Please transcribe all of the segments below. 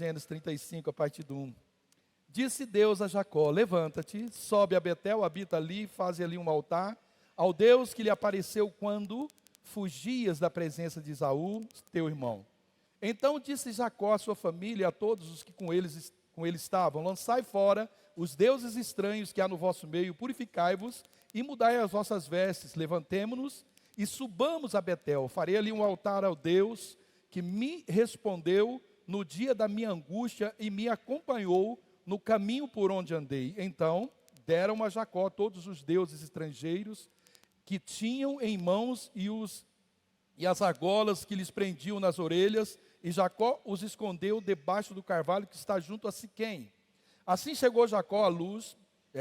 Gênesis 35, a partir do 1. Disse Deus a Jacó: levanta-te, sobe a Betel, habita ali, faz ali um altar ao Deus que lhe apareceu quando fugias da presença de Esaú, teu irmão. Então disse Jacó à sua família e a todos os que com ele estavam: lançai fora os deuses estranhos que há no vosso meio, purificai-vos e mudai as vossas vestes, levantemo-nos e subamos a Betel. Farei ali um altar ao Deus que me respondeu no dia da minha angústia e me acompanhou no caminho por onde andei. Então deram a Jacó todos os deuses estrangeiros que tinham em mãos e as argolas que lhes prendiam nas orelhas, e Jacó os escondeu debaixo do carvalho que está junto a Siquém. Assim chegou Jacó à luz,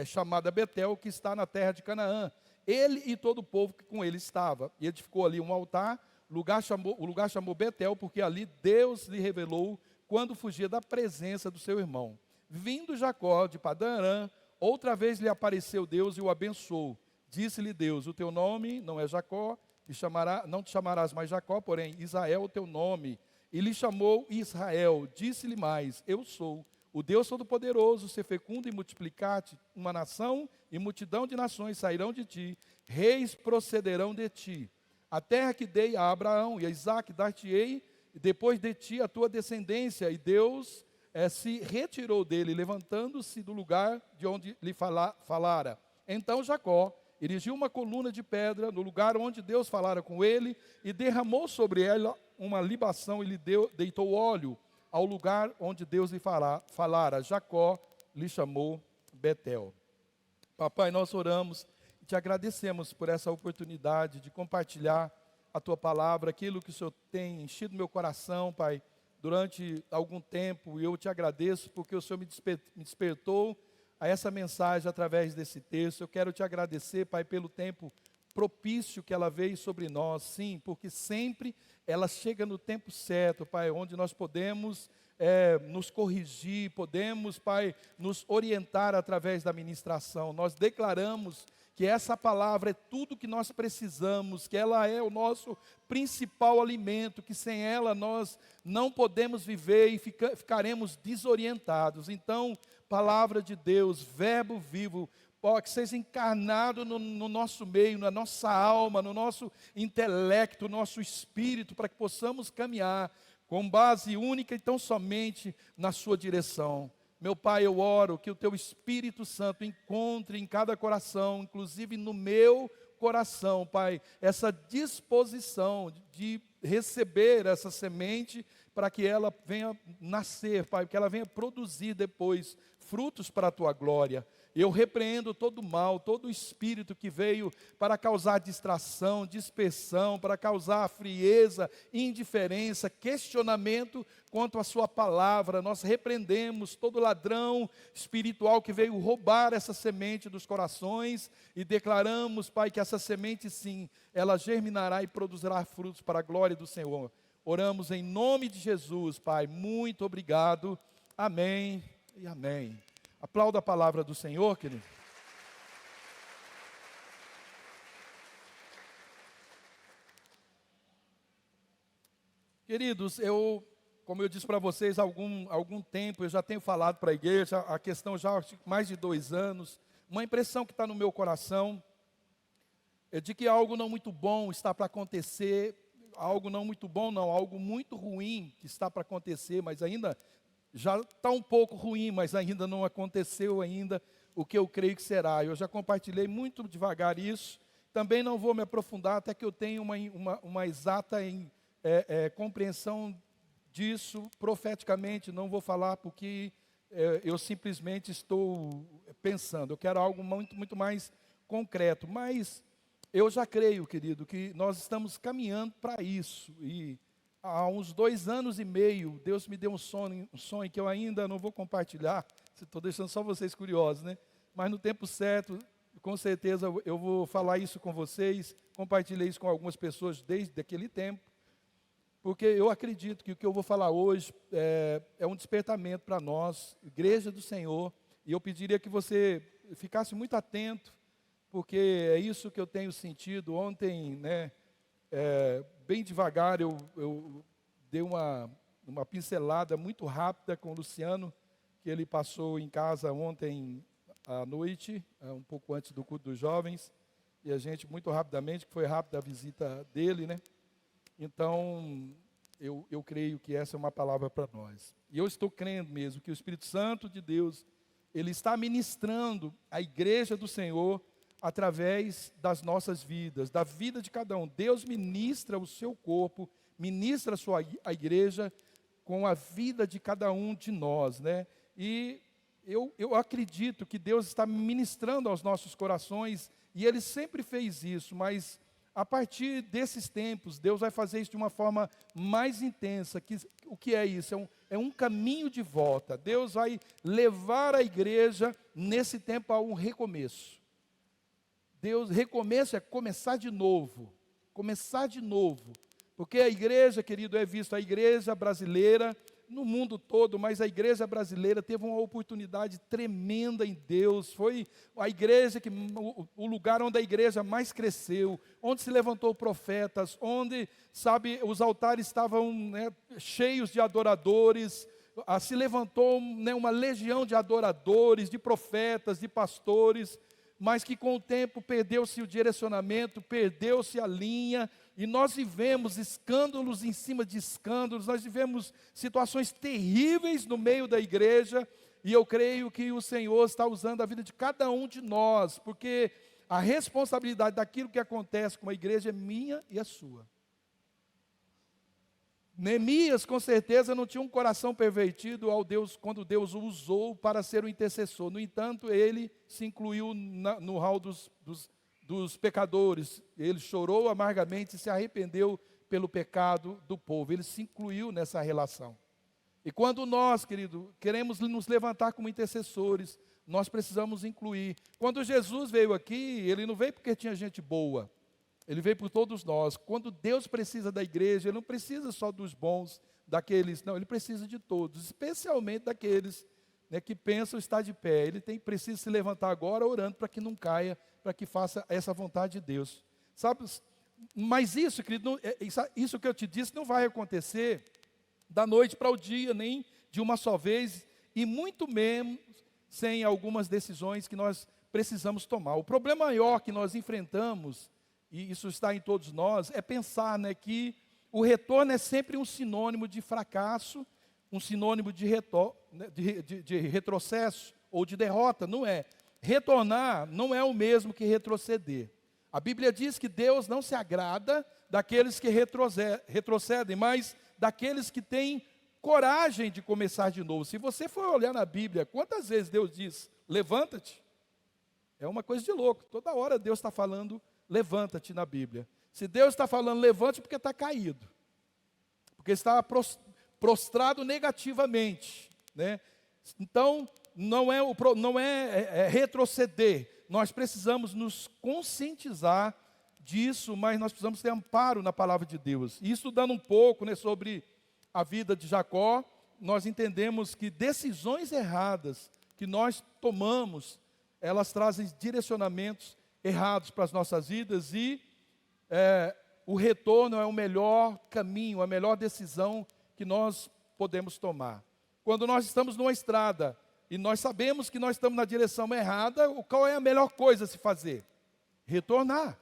chamada Betel, que está na terra de Canaã, ele e todo o povo que com ele estava. E edificou ali um altar, o lugar chamou Betel, porque ali Deus lhe revelou quando fugia da presença do seu irmão. Vindo Jacó de Padã-Arã, outra vez lhe apareceu Deus e o abençoou. Disse-lhe Deus: o teu nome não é Jacó, não te chamarás mais Jacó, porém Israel o teu nome. E lhe chamou Israel. Disse-lhe mais: eu sou o Deus Todo-Poderoso, ser fecundo e multiplicar-te uma nação, e multidão de nações sairão de ti, reis procederão de ti. A terra que dei a Abraão e a Isaque dar-te-ei, e depois de ti a tua descendência. E Deus se retirou dele, levantando-se do lugar de onde lhe falara. Então Jacó erigiu uma coluna de pedra no lugar onde Deus falara com ele, e derramou sobre ela uma libação, e lhe deitou óleo ao lugar onde Deus lhe falara. Jacó lhe chamou Betel. Papai, nós oramos e te agradecemos por essa oportunidade de compartilhar a tua palavra, aquilo que o Senhor tem enchido meu coração, Pai, durante algum tempo. E eu te agradeço porque o Senhor me despertou a essa mensagem através desse texto. Eu quero te agradecer, Pai, pelo tempo propício que ela veio sobre nós, sim, porque sempre ela chega no tempo certo, Pai, onde nós podemos nos corrigir, podemos, Pai, nos orientar através da ministração. Nós declaramos que essa palavra é tudo que nós precisamos, que ela é o nosso principal alimento, que sem ela nós não podemos viver e ficaremos desorientados. Então, palavra de Deus, verbo vivo, que seja encarnado no nosso meio, na nossa alma, no nosso intelecto, no nosso espírito, para que possamos caminhar com base única e tão somente na sua direção. Meu Pai, eu oro que o Teu Espírito Santo encontre em cada coração, inclusive no meu coração, Pai, essa disposição de receber essa semente para que ela venha nascer, Pai, que ela venha produzir depois frutos para a Tua glória. Eu repreendo todo mal, todo espírito que veio para causar distração, dispersão, para causar frieza, indiferença, questionamento quanto à sua palavra. Nós repreendemos todo ladrão espiritual que veio roubar essa semente dos corações e declaramos, Pai, que essa semente sim, ela germinará e produzirá frutos para a glória do Senhor. Oramos em nome de Jesus, Pai. Muito obrigado. Amém e amém. Aplauda a palavra do Senhor, querido. Queridos, como eu disse para vocês há algum tempo, eu já tenho falado para a igreja, a questão já há mais de 2 anos, uma impressão que está no meu coração, é de que algo não muito bom está para acontecer, algo não muito bom não, algo muito ruim que está para acontecer, mas ainda já está um pouco ruim, mas ainda não aconteceu ainda o que eu creio que será. Eu já compartilhei muito devagar isso. Também não vou me aprofundar até que eu tenha uma exata compreensão disso profeticamente. Não vou falar porque eu simplesmente estou pensando. Eu quero algo muito mais concreto. Mas eu já creio, querido, que nós estamos caminhando para isso. E há uns 2 anos e meio, Deus me deu um sonho que eu ainda não vou compartilhar, estou deixando só vocês curiosos, né? Mas no tempo certo, com certeza eu vou falar isso com vocês, compartilhei isso com algumas pessoas desde aquele tempo, porque eu acredito que o que eu vou falar hoje é um despertamento para nós, Igreja do Senhor, e eu pediria que você ficasse muito atento, porque é isso que eu tenho sentido. Ontem, né, bem devagar, eu dei uma uma pincelada muito rápida com o Luciano, que ele passou em casa ontem à noite, um pouco antes do culto dos jovens, e a gente, muito rapidamente, que foi rápida a visita dele, né? Então, eu creio que essa é uma palavra para nós. E eu estou crendo mesmo que o Espírito Santo de Deus, ele está ministrando a igreja do Senhor através das nossas vidas, da vida de cada um. Deus ministra o seu corpo, ministra a igreja com a vida de cada um de nós, né? E eu acredito que Deus está ministrando aos nossos corações, e Ele sempre fez isso, mas a partir desses tempos, Deus vai fazer isso de uma forma mais intensa. O que é isso? É um caminho de volta. Deus vai levar a igreja nesse tempo a um recomeço. Recomeço é começar de novo. Começar de novo. Porque a igreja, querido, é visto, a igreja brasileira, no mundo todo, mas a igreja brasileira teve uma oportunidade tremenda em Deus. Foi a igreja, o lugar onde a igreja mais cresceu, onde se levantou profetas, onde, sabe, os altares estavam, né, cheios de adoradores. Se levantou, né, uma legião de adoradores, de profetas, de pastores, mas que com o tempo perdeu-se o direcionamento, perdeu-se a linha, e nós vivemos escândalos em cima de escândalos, nós vivemos situações terríveis no meio da igreja, e eu creio que o Senhor está usando a vida de cada um de nós, porque a responsabilidade daquilo que acontece com a igreja é minha e a sua. Neemias, com certeza, não tinha um coração pervertido quando Deus o usou para ser o intercessor. No entanto, ele se incluiu no hall dos pecadores. Ele chorou amargamente e se arrependeu pelo pecado do povo. Ele se incluiu nessa relação. E quando nós, querido, queremos nos levantar como intercessores, nós precisamos incluir. Quando Jesus veio aqui, Ele não veio porque tinha gente boa. Ele veio por todos nós. Quando Deus precisa da igreja, Ele não precisa só dos bons, daqueles, não, Ele precisa de todos, especialmente daqueles, né, que pensam estar de pé. Ele precisa se levantar agora orando para que não caia, para que faça essa vontade de Deus. Sabe, mas isso, querido, isso que eu te disse não vai acontecer da noite para o dia, nem de uma só vez, e muito menos sem algumas decisões que nós precisamos tomar. O problema maior que nós enfrentamos, e isso está em todos nós, é pensar, né, que o retorno é sempre um sinônimo de fracasso, um sinônimo de retrocesso ou de derrota. Não é. Retornar não é o mesmo que retroceder. A Bíblia diz que Deus não se agrada daqueles que retrocedem, mas daqueles que têm coragem de começar de novo. Se você for olhar na Bíblia, quantas vezes Deus diz, levanta-te? É uma coisa de louco. Toda hora Deus está falando, levanta-te na Bíblia. Se Deus está falando levante, porque está caído. Porque está prostrado negativamente, né? Então, não é retroceder. Nós precisamos nos conscientizar disso, mas nós precisamos ter amparo na palavra de Deus. E estudando um pouco, né, sobre a vida de Jacó, nós entendemos que decisões erradas que nós tomamos, elas trazem direcionamentos errados para as nossas vidas, e o retorno é o melhor caminho, a melhor decisão que nós podemos tomar. Quando nós estamos numa estrada e nós sabemos que nós estamos na direção errada, qual é a melhor coisa a se fazer? Retornar.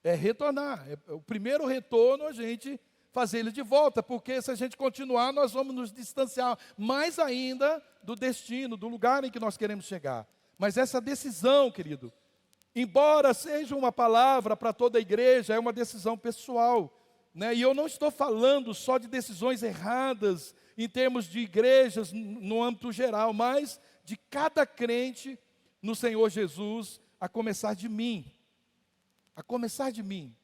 Retornar. O primeiro retorno a gente fazer ele de volta, porque se a gente continuar, nós vamos nos distanciar mais ainda do destino, do lugar em que nós queremos chegar. Mas essa decisão, querido, embora seja uma palavra para toda a igreja, é uma decisão pessoal, né? E eu não estou falando só de decisões erradas em termos de igrejas no âmbito geral, mas de cada crente no Senhor Jesus, a começar de mim. A começar de mim.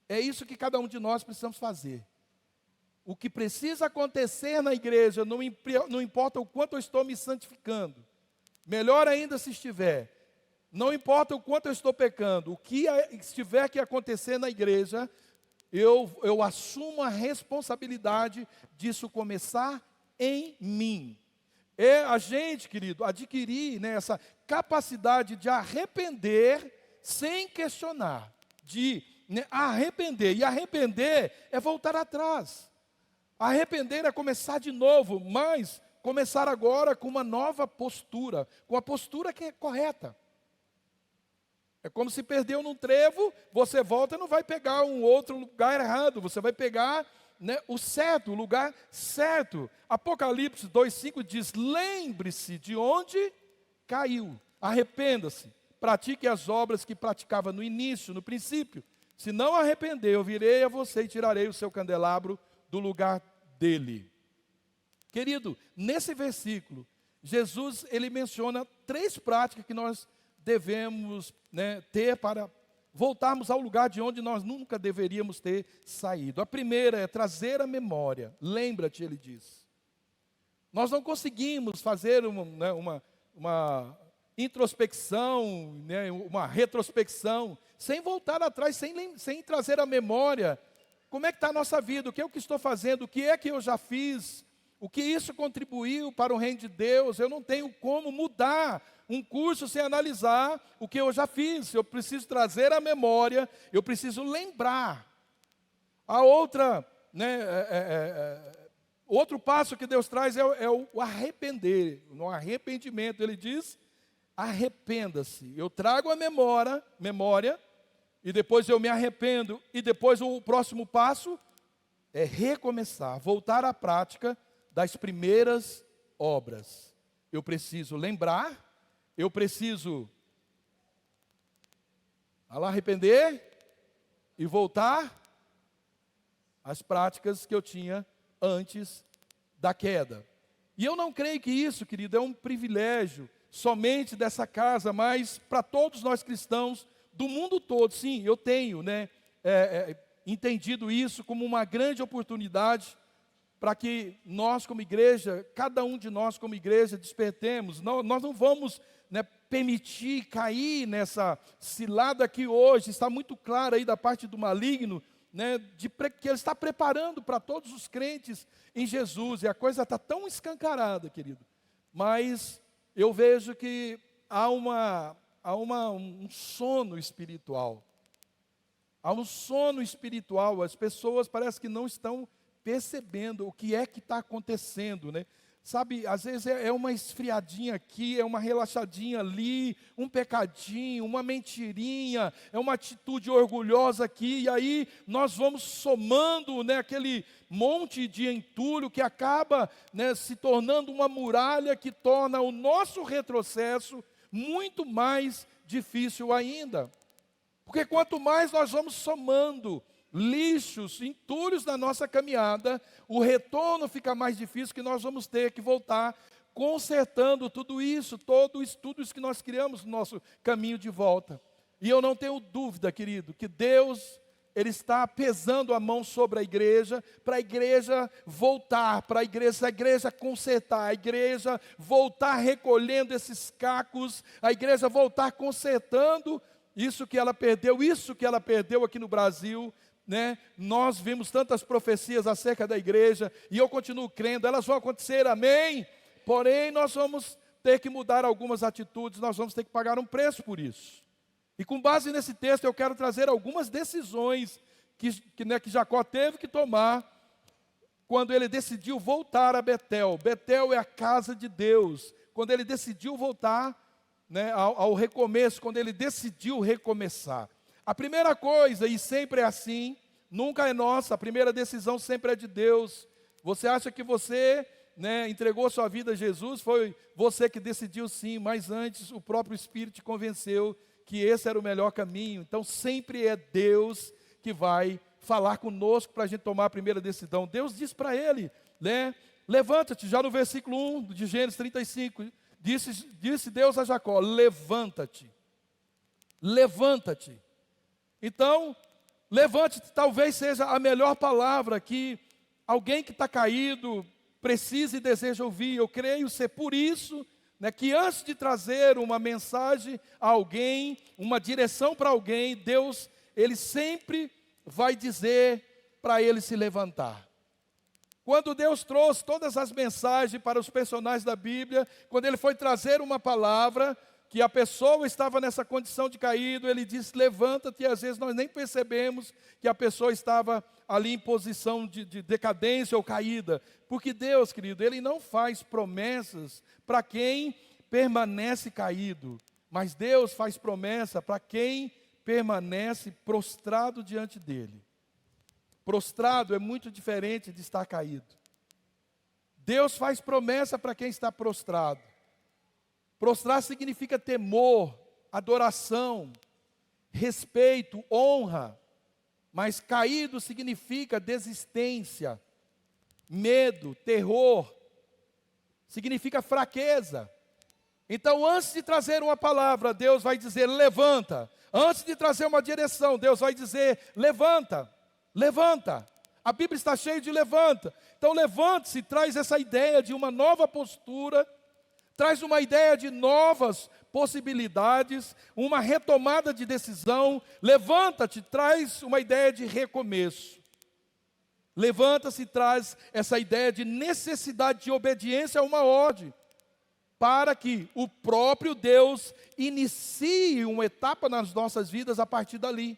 É isso que cada um de nós precisamos fazer. O que precisa acontecer na igreja, não importa o quanto eu estou me santificando, melhor ainda se estiver, não importa o quanto eu estou pecando, o que estiver que acontecer na igreja, eu assumo a responsabilidade disso começar em mim. É a gente, querido, adquirir, né, essa capacidade de arrepender sem questionar, de, né, arrepender. E arrepender é voltar atrás. Arrepender é começar de novo, mas começar agora com uma nova postura, com a postura que é correta. É como se perdeu num trevo, você volta e não vai pegar um outro lugar errado, você vai pegar, né, o certo, o lugar certo. Apocalipse 2,5 diz: lembre-se de onde caiu, arrependa-se, pratique as obras que praticava no início, no princípio. Se não arrepender, eu virei a você e tirarei o seu candelabro do lugar dele. Querido, nesse versículo, Jesus ele menciona 3 práticas que nós devemos, né, ter para voltarmos ao lugar de onde nós nunca deveríamos ter saído. A primeira é trazer a memória. Lembra-te, ele diz. Nós não conseguimos fazer uma introspecção, né, uma retrospecção, sem voltar atrás, sem trazer a memória. Como é que está a nossa vida? O que é que estou fazendo? O que é que eu já fiz? O que isso contribuiu para o reino de Deus? Eu não tenho como mudar um curso sem analisar o que eu já fiz. Eu preciso trazer a memória, eu preciso lembrar. A outra, né, outro passo que Deus traz é o arrepender. No arrependimento, ele diz: arrependa-se. Eu trago a memória, e depois eu me arrependo. E depois o próximo passo é recomeçar, voltar à prática das primeiras obras. Eu preciso lembrar, eu preciso arrepender e voltar às práticas que eu tinha antes da queda. E eu não creio que isso, querido, é um privilégio somente dessa casa, mas para todos nós cristãos do mundo todo. Sim, eu tenho, né, entendido isso como uma grande oportunidade para que nós como igreja, cada um de nós como igreja, despertemos. Nós não vamos, né, permitir cair nessa cilada que hoje está muito clara aí da parte do maligno, né, que ele está preparando para todos os crentes em Jesus. E a coisa está tão escancarada, querido. Mas eu vejo que há um sono espiritual. Há um sono espiritual. As pessoas parece que não estão percebendo o que é que está acontecendo, né? Sabe, às vezes é uma esfriadinha aqui, é uma relaxadinha ali, um pecadinho, uma mentirinha, é uma atitude orgulhosa aqui, e aí nós vamos somando, né, aquele monte de entulho que acaba, né, se tornando uma muralha que torna o nosso retrocesso muito mais difícil ainda. Porque quanto mais nós vamos somando lixos, entulhos na nossa caminhada, o retorno fica mais difícil, que nós vamos ter que voltar consertando tudo isso, tudo isso que nós criamos no nosso caminho de volta. E eu não tenho dúvida, querido, que Deus, Ele está pesando a mão sobre a igreja, para a igreja voltar, para a igreja consertar, a igreja voltar recolhendo esses cacos, a igreja voltar consertando isso que ela perdeu aqui no Brasil, né? Nós vimos tantas profecias acerca da igreja, e eu continuo crendo, elas vão acontecer, amém? Porém, nós vamos ter que mudar algumas atitudes, nós vamos ter que pagar um preço por isso. E com base nesse texto, eu quero trazer algumas decisões que Jacó teve que tomar quando ele decidiu voltar a Betel. Betel é a casa de Deus. Quando ele decidiu voltar, né, ao recomeço, quando ele decidiu recomeçar. A primeira coisa, e sempre é assim, nunca é nossa, a primeira decisão sempre é de Deus. Você acha que você, né, entregou sua vida a Jesus, foi você que decidiu sim, mas antes o próprio Espírito te convenceu que esse era o melhor caminho. Então sempre é Deus que vai falar conosco para a gente tomar a primeira decisão. Deus diz para ele, né, levanta-te, já no versículo 1 de Gênesis 35, disse Deus a Jacó, levanta-te, levanta-te. Então, levante-te talvez seja a melhor palavra que alguém que está caído precisa e deseja ouvir. Eu creio ser por isso, né, que antes de trazer uma mensagem a alguém, uma direção para alguém, Deus, Ele sempre vai dizer para ele se levantar. Quando Deus trouxe todas as mensagens para os personagens da Bíblia, quando Ele foi trazer uma palavra que a pessoa estava nessa condição de caído, ele disse, levanta-te, e às vezes nós nem percebemos que a pessoa estava ali em posição de decadência ou caída, porque Deus, querido, Ele não faz promessas para quem permanece caído, mas Deus faz promessa para quem permanece prostrado diante dEle. Prostrado é muito diferente de estar caído. Deus faz promessa para quem está prostrado. Prostrar significa temor, adoração, respeito, honra. Mas caído significa desistência, medo, terror. Significa fraqueza. Então, antes de trazer uma palavra, Deus vai dizer, levanta. Antes de trazer uma direção, Deus vai dizer, levanta, levanta. A Bíblia está cheia de levanta. Então, levante-se, traz essa ideia de uma nova postura, traz uma ideia de novas possibilidades, uma retomada de decisão. Levanta-te, traz uma ideia de recomeço. Levanta-se, traz essa ideia de necessidade de obediência a uma ordem, para que o próprio Deus inicie uma etapa nas nossas vidas a partir dali.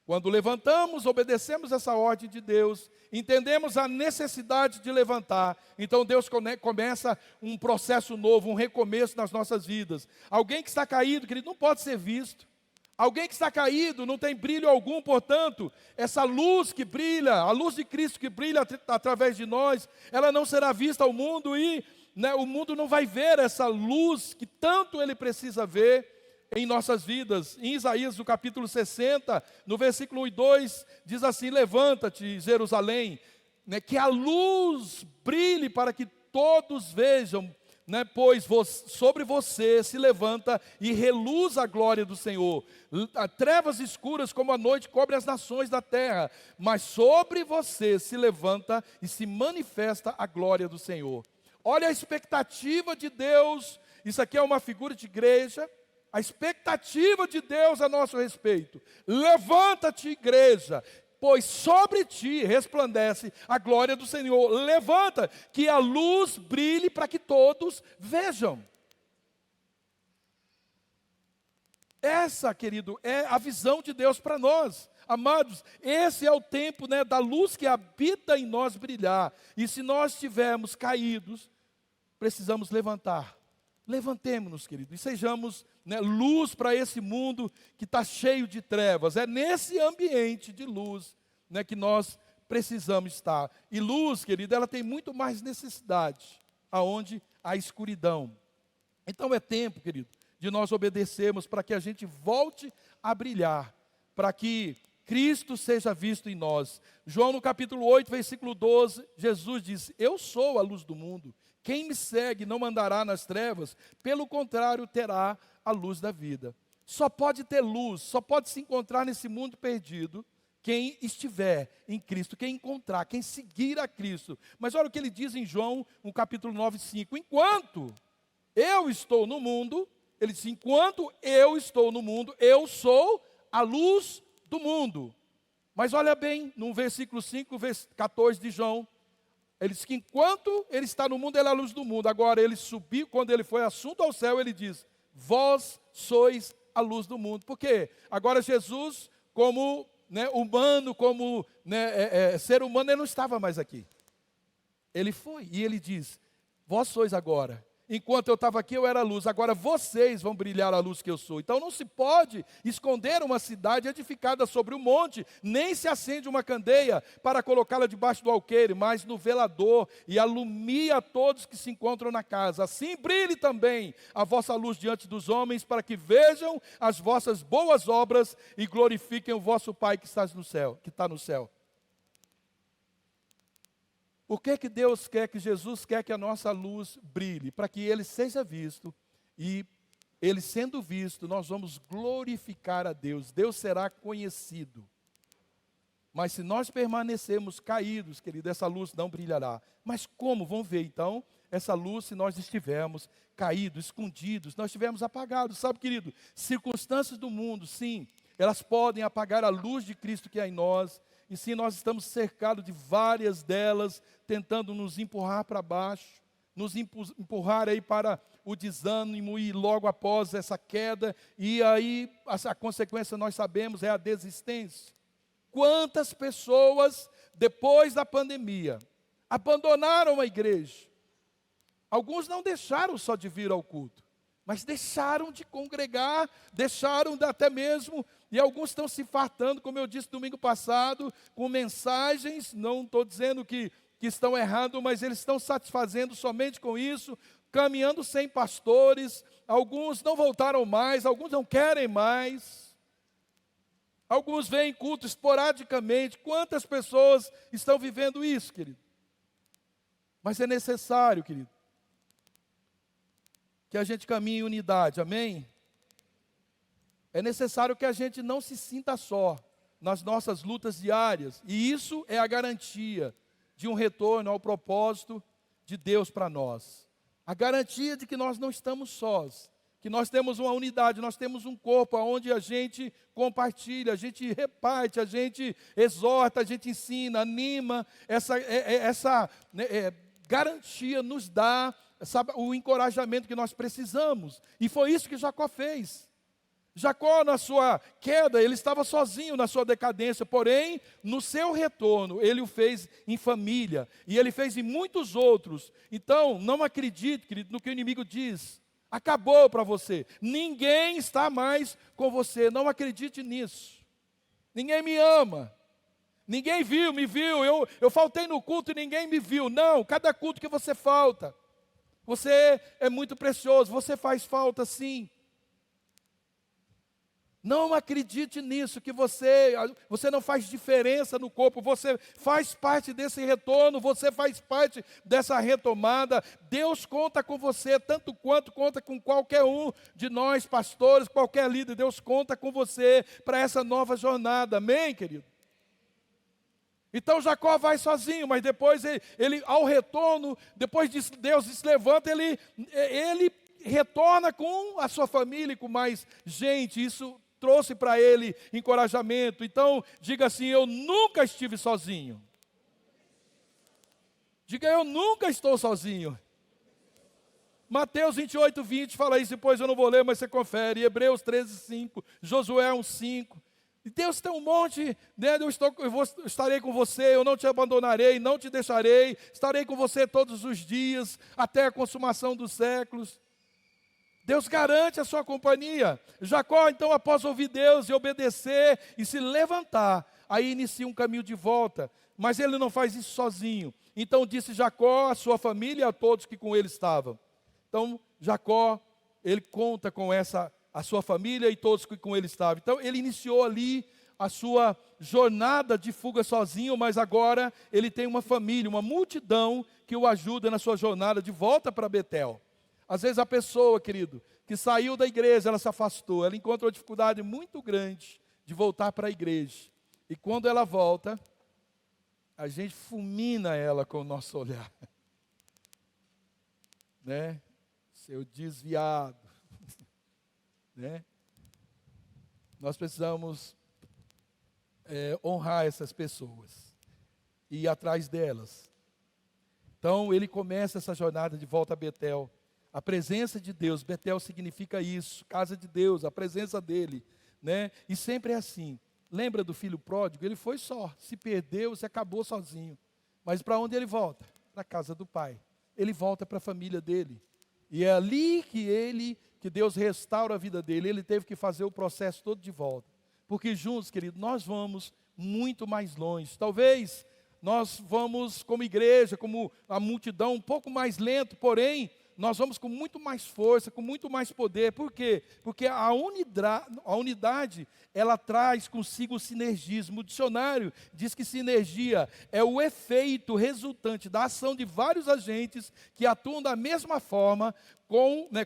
Quando levantamos, obedecemos essa ordem de Deus, entendemos a necessidade de levantar, então Deus começa um processo novo, um recomeço nas nossas vidas. Alguém que está caído, querido, não pode ser visto. Alguém que está caído não tem brilho algum, portanto, essa luz que brilha, a luz de Cristo que brilha através de nós, ela não será vista ao mundo e o mundo não vai ver essa luz que tanto ele precisa ver em nossas vidas. Em Isaías, no capítulo 60, no versículo 1 e 2, diz assim, levanta-te, Jerusalém, que a luz brilhe para que todos vejam, pois sobre você se levanta e reluz a glória do Senhor. Trevas escuras como a noite cobrem as nações da terra, mas sobre você se levanta e se manifesta a glória do Senhor. Olha a expectativa de Deus, isso aqui é uma figura de igreja, a expectativa de Deus a nosso respeito. Levanta-te, igreja, pois sobre ti resplandece a glória do Senhor. Levanta, que a luz brilhe para que todos vejam. Essa, querido, é a visão de Deus para nós. Amados, esse é o tempo da luz que habita em nós brilhar. E se nós estivermos caídos, precisamos levantar. Levantemos-nos, querido, e sejamos luz para esse mundo que está cheio de trevas. É nesse ambiente de luz que nós precisamos estar. E luz, querido, ela tem muito mais necessidade aonde há escuridão. Então é tempo, querido, de nós obedecermos para que a gente volte a brilhar, para que Cristo seja visto em nós. João no capítulo 8, versículo 12, Jesus diz, eu sou a luz do mundo. Quem me segue não andará nas trevas, pelo contrário, terá a luz da vida. Só pode ter luz, só pode se encontrar nesse mundo perdido quem estiver em Cristo, quem encontrar, quem seguir a Cristo. Mas olha o que ele diz em João, no capítulo 9, 5. Enquanto eu estou no mundo, ele diz, enquanto eu estou no mundo, eu sou a luz do mundo. Mas olha bem, no versículo 5, 14 de João, ele diz que enquanto ele está no mundo, ele é a luz do mundo. Agora ele subiu, quando ele foi assunto ao céu, ele diz, vós sois a luz do mundo. Por quê? Agora Jesus, como humano, como ser humano, ele não estava mais aqui. Ele foi, e ele diz, vós sois agora. Enquanto eu estava aqui, eu era a luz. Agora vocês vão brilhar a luz que eu sou. Então não se pode esconder uma cidade edificada sobre um monte, nem se acende uma candeia para colocá-la debaixo do alqueire, mas no velador, e alumia a todos que se encontram na casa. Assim brilhe também a vossa luz diante dos homens, para que vejam as vossas boas obras e glorifiquem o vosso Pai que está no céu, Por que Deus quer, que Jesus quer que a nossa luz brilhe? Para que Ele seja visto, e Ele sendo visto, nós vamos glorificar a Deus. Deus será conhecido. Mas se nós permanecermos caídos, querido, essa luz não brilhará. Mas como? Vamos ver então, essa luz, se nós estivermos caídos, escondidos, nós estivermos apagados. Sabe, querido, circunstâncias do mundo, sim, elas podem apagar a luz de Cristo que há em nós. E E sim, nós estamos cercados de várias delas, tentando nos empurrar para baixo. nos empurrar aí para o desânimo e logo após essa queda, e aí a consequência nós sabemos é a desistência. Quantas pessoas, depois da pandemia, abandonaram a igreja? Alguns não deixaram só de vir ao culto, mas deixaram de congregar, deixaram até mesmo, e alguns estão se fartando, como eu disse domingo passado, com mensagens, não estou dizendo que estão errando, mas eles estão satisfazendo somente com isso, caminhando sem pastores, alguns não voltaram mais, alguns não querem mais, alguns vêm em culto esporadicamente. Quantas pessoas estão vivendo isso, querido? Mas é necessário, querido, que a gente caminhe em unidade, amém? É necessário que a gente não se sinta só nas nossas lutas diárias, e isso é a garantia de um retorno ao propósito de Deus para nós. A garantia de que nós não estamos sós, que nós temos uma unidade, nós temos um corpo onde a gente compartilha, a gente reparte, a gente exorta, a gente ensina, anima. Essa garantia nos dá, sabe, o encorajamento que nós precisamos. E foi isso que Jacó fez. Jacó, na sua queda, ele estava sozinho na sua decadência, porém, no seu retorno, ele o fez em família, e ele fez em muitos outros. Então, não acredite, querido, no que o inimigo diz. Acabou para você. Ninguém está mais com você, não acredite nisso. Ninguém me ama. Ninguém me viu, eu faltei no culto e ninguém me viu. Não, cada culto que você falta, você é muito precioso, você faz falta sim. Não acredite nisso, que você não faz diferença no corpo, você faz parte desse retorno, você faz parte dessa retomada. Deus conta com você, tanto quanto conta com qualquer um de nós, pastores, qualquer líder. Deus conta com você para essa nova jornada, amém, querido? Então Jacó vai sozinho, mas depois ele ao retorno, depois Deus se levanta, ele retorna com a sua família e com mais gente. Isso trouxe para ele encorajamento. Então, diga assim: eu nunca estive sozinho. Diga: eu nunca estou sozinho. Mateus 28:20 fala isso, depois eu não vou ler, mas você confere. Hebreus 13:5, Josué 1:5. E Deus tem um monte, né? Estarei com você, eu não te abandonarei, não te deixarei, estarei com você todos os dias, até a consumação dos séculos. Deus garante a sua companhia. Jacó, então, após ouvir Deus e obedecer e se levantar, aí inicia um caminho de volta. Mas ele não faz isso sozinho. Então disse Jacó à sua família e a todos que com ele estavam. Então Jacó, ele conta com a sua família e todos que com ele estavam. Então ele iniciou ali a sua jornada de fuga sozinho, mas agora ele tem uma família, uma multidão que o ajuda na sua jornada de volta para Betel. Às vezes a pessoa, querido, que saiu da igreja, ela se afastou, ela encontrou dificuldade muito grande de voltar para a igreja. E quando ela volta, a gente fulmina ela com o nosso olhar. Né? Seu desviado. Né? Nós precisamos honrar essas pessoas e ir atrás delas. Então ele começa essa jornada de volta a Betel. A presença de Deus, Betel significa isso, casa de Deus, a presença dele, né? E sempre é assim. Lembra do filho pródigo? Ele foi só, se perdeu, se acabou sozinho. Mas para onde ele volta? Para a casa do pai. Ele volta para a família dele. E é ali que Deus restaura a vida dele. Ele teve que fazer o processo todo de volta. Porque juntos, querido, nós vamos muito mais longe. Talvez nós vamos como igreja, como a multidão, um pouco mais lento, porém nós vamos com muito mais força, com muito mais poder. Por quê? Porque a unidade, ela traz consigo o sinergismo. O dicionário diz que sinergia é o efeito resultante da ação de vários agentes que atuam da mesma forma,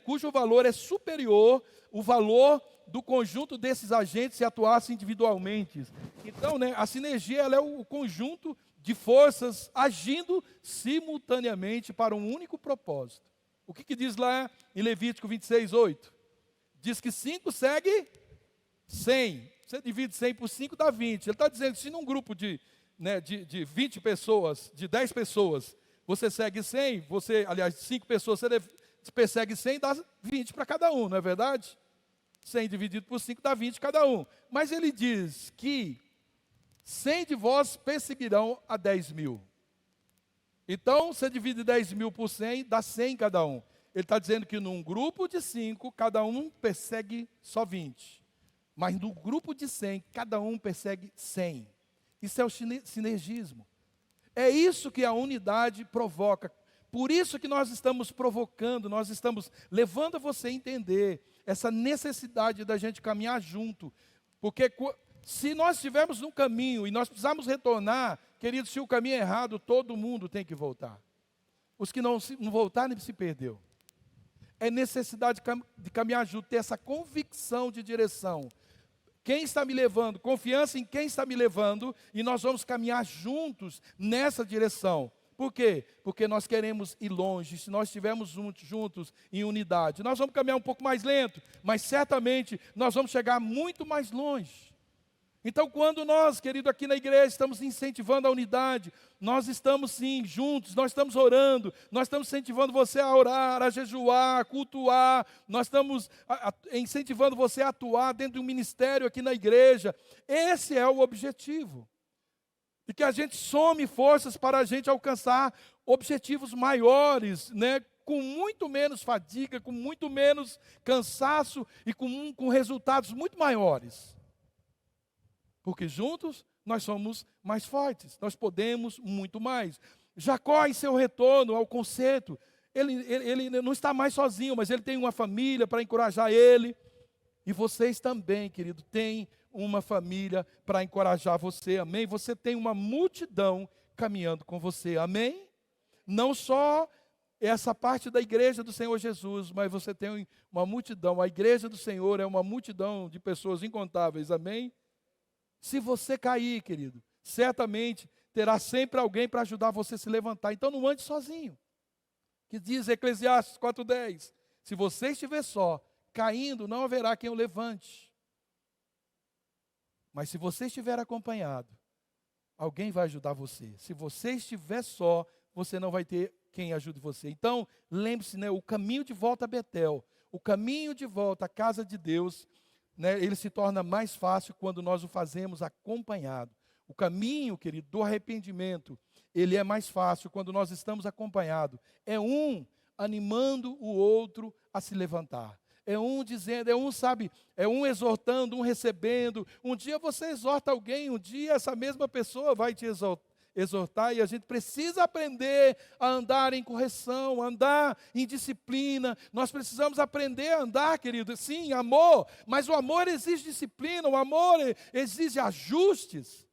cujo valor é superior ao valor do conjunto desses agentes se atuassem individualmente. Então, a sinergia ela é o conjunto de forças agindo simultaneamente para um único propósito. O que diz lá em Levítico 26:8? Diz que 5 segue 100. Você divide 100 por 5, dá 20. Ele está dizendo que se num grupo de 20 pessoas, de 10 pessoas, você segue 100, aliás, 5 pessoas, você persegue 100, dá 20 para cada um, não é verdade? 100 dividido por 5 dá 20 cada um. Mas ele diz que 100 de vós perseguirão a 10 mil. Então, você divide 10 mil por 100, dá 100 cada um. Ele está dizendo que num grupo de 5, cada um persegue só 20. Mas no grupo de 100, cada um persegue 100. Isso é o sinergismo. É isso que a unidade provoca. Por isso que nós estamos provocando, nós estamos levando a você a entender essa necessidade da gente caminhar junto. Porque se nós estivermos num caminho e nós precisarmos retornar, queridos, se o caminho é errado, todo mundo tem que voltar. Os que não voltarem se perdeu. É necessidade de caminhar junto, ter essa convicção de direção. Quem está me levando? Confiança em quem está me levando, e nós vamos caminhar juntos nessa direção. Por quê? Porque nós queremos ir longe. Se nós estivermos juntos em unidade, nós vamos caminhar um pouco mais lento, mas certamente nós vamos chegar muito mais longe. Então, quando nós, querido, aqui na igreja, estamos incentivando a unidade, nós estamos sim juntos, nós estamos orando, nós estamos incentivando você a orar, a jejuar, a cultuar, nós estamos incentivando você a atuar dentro de um ministério aqui na igreja. Esse é o objetivo. E que a gente some forças para a gente alcançar objetivos maiores, né? Com muito menos fadiga, com muito menos cansaço e com resultados muito maiores. Porque juntos nós somos mais fortes, nós podemos muito mais. Jacó, em seu retorno ao concerto, ele não está mais sozinho, mas ele tem uma família para encorajar ele. E vocês também, querido, têm uma família para encorajar você, amém? Você tem uma multidão caminhando com você, amém? Não só essa parte da igreja do Senhor Jesus, mas você tem uma multidão. A igreja do Senhor é uma multidão de pessoas incontáveis, amém? Se você cair, querido, certamente terá sempre alguém para ajudar você a se levantar. Então não ande sozinho. Que diz Eclesiastes 4:10, se você estiver só, caindo, não haverá quem o levante. Mas se você estiver acompanhado, alguém vai ajudar você. Se você estiver só, você não vai ter quem ajude você. Então, lembre-se, né, o caminho de volta a Betel, o caminho de volta à casa de Deus, né, ele se torna mais fácil quando nós o fazemos acompanhado. O caminho, querido, do arrependimento, ele é mais fácil quando nós estamos acompanhados. É um animando o outro a se levantar. É um dizendo, é um exortando, um recebendo. Um dia você exorta alguém, um dia essa mesma pessoa vai te exortar, e a gente precisa aprender a andar em correção, andar em disciplina. Nós precisamos aprender a andar, querido, sim, amor, mas o amor exige disciplina, o amor exige ajustes.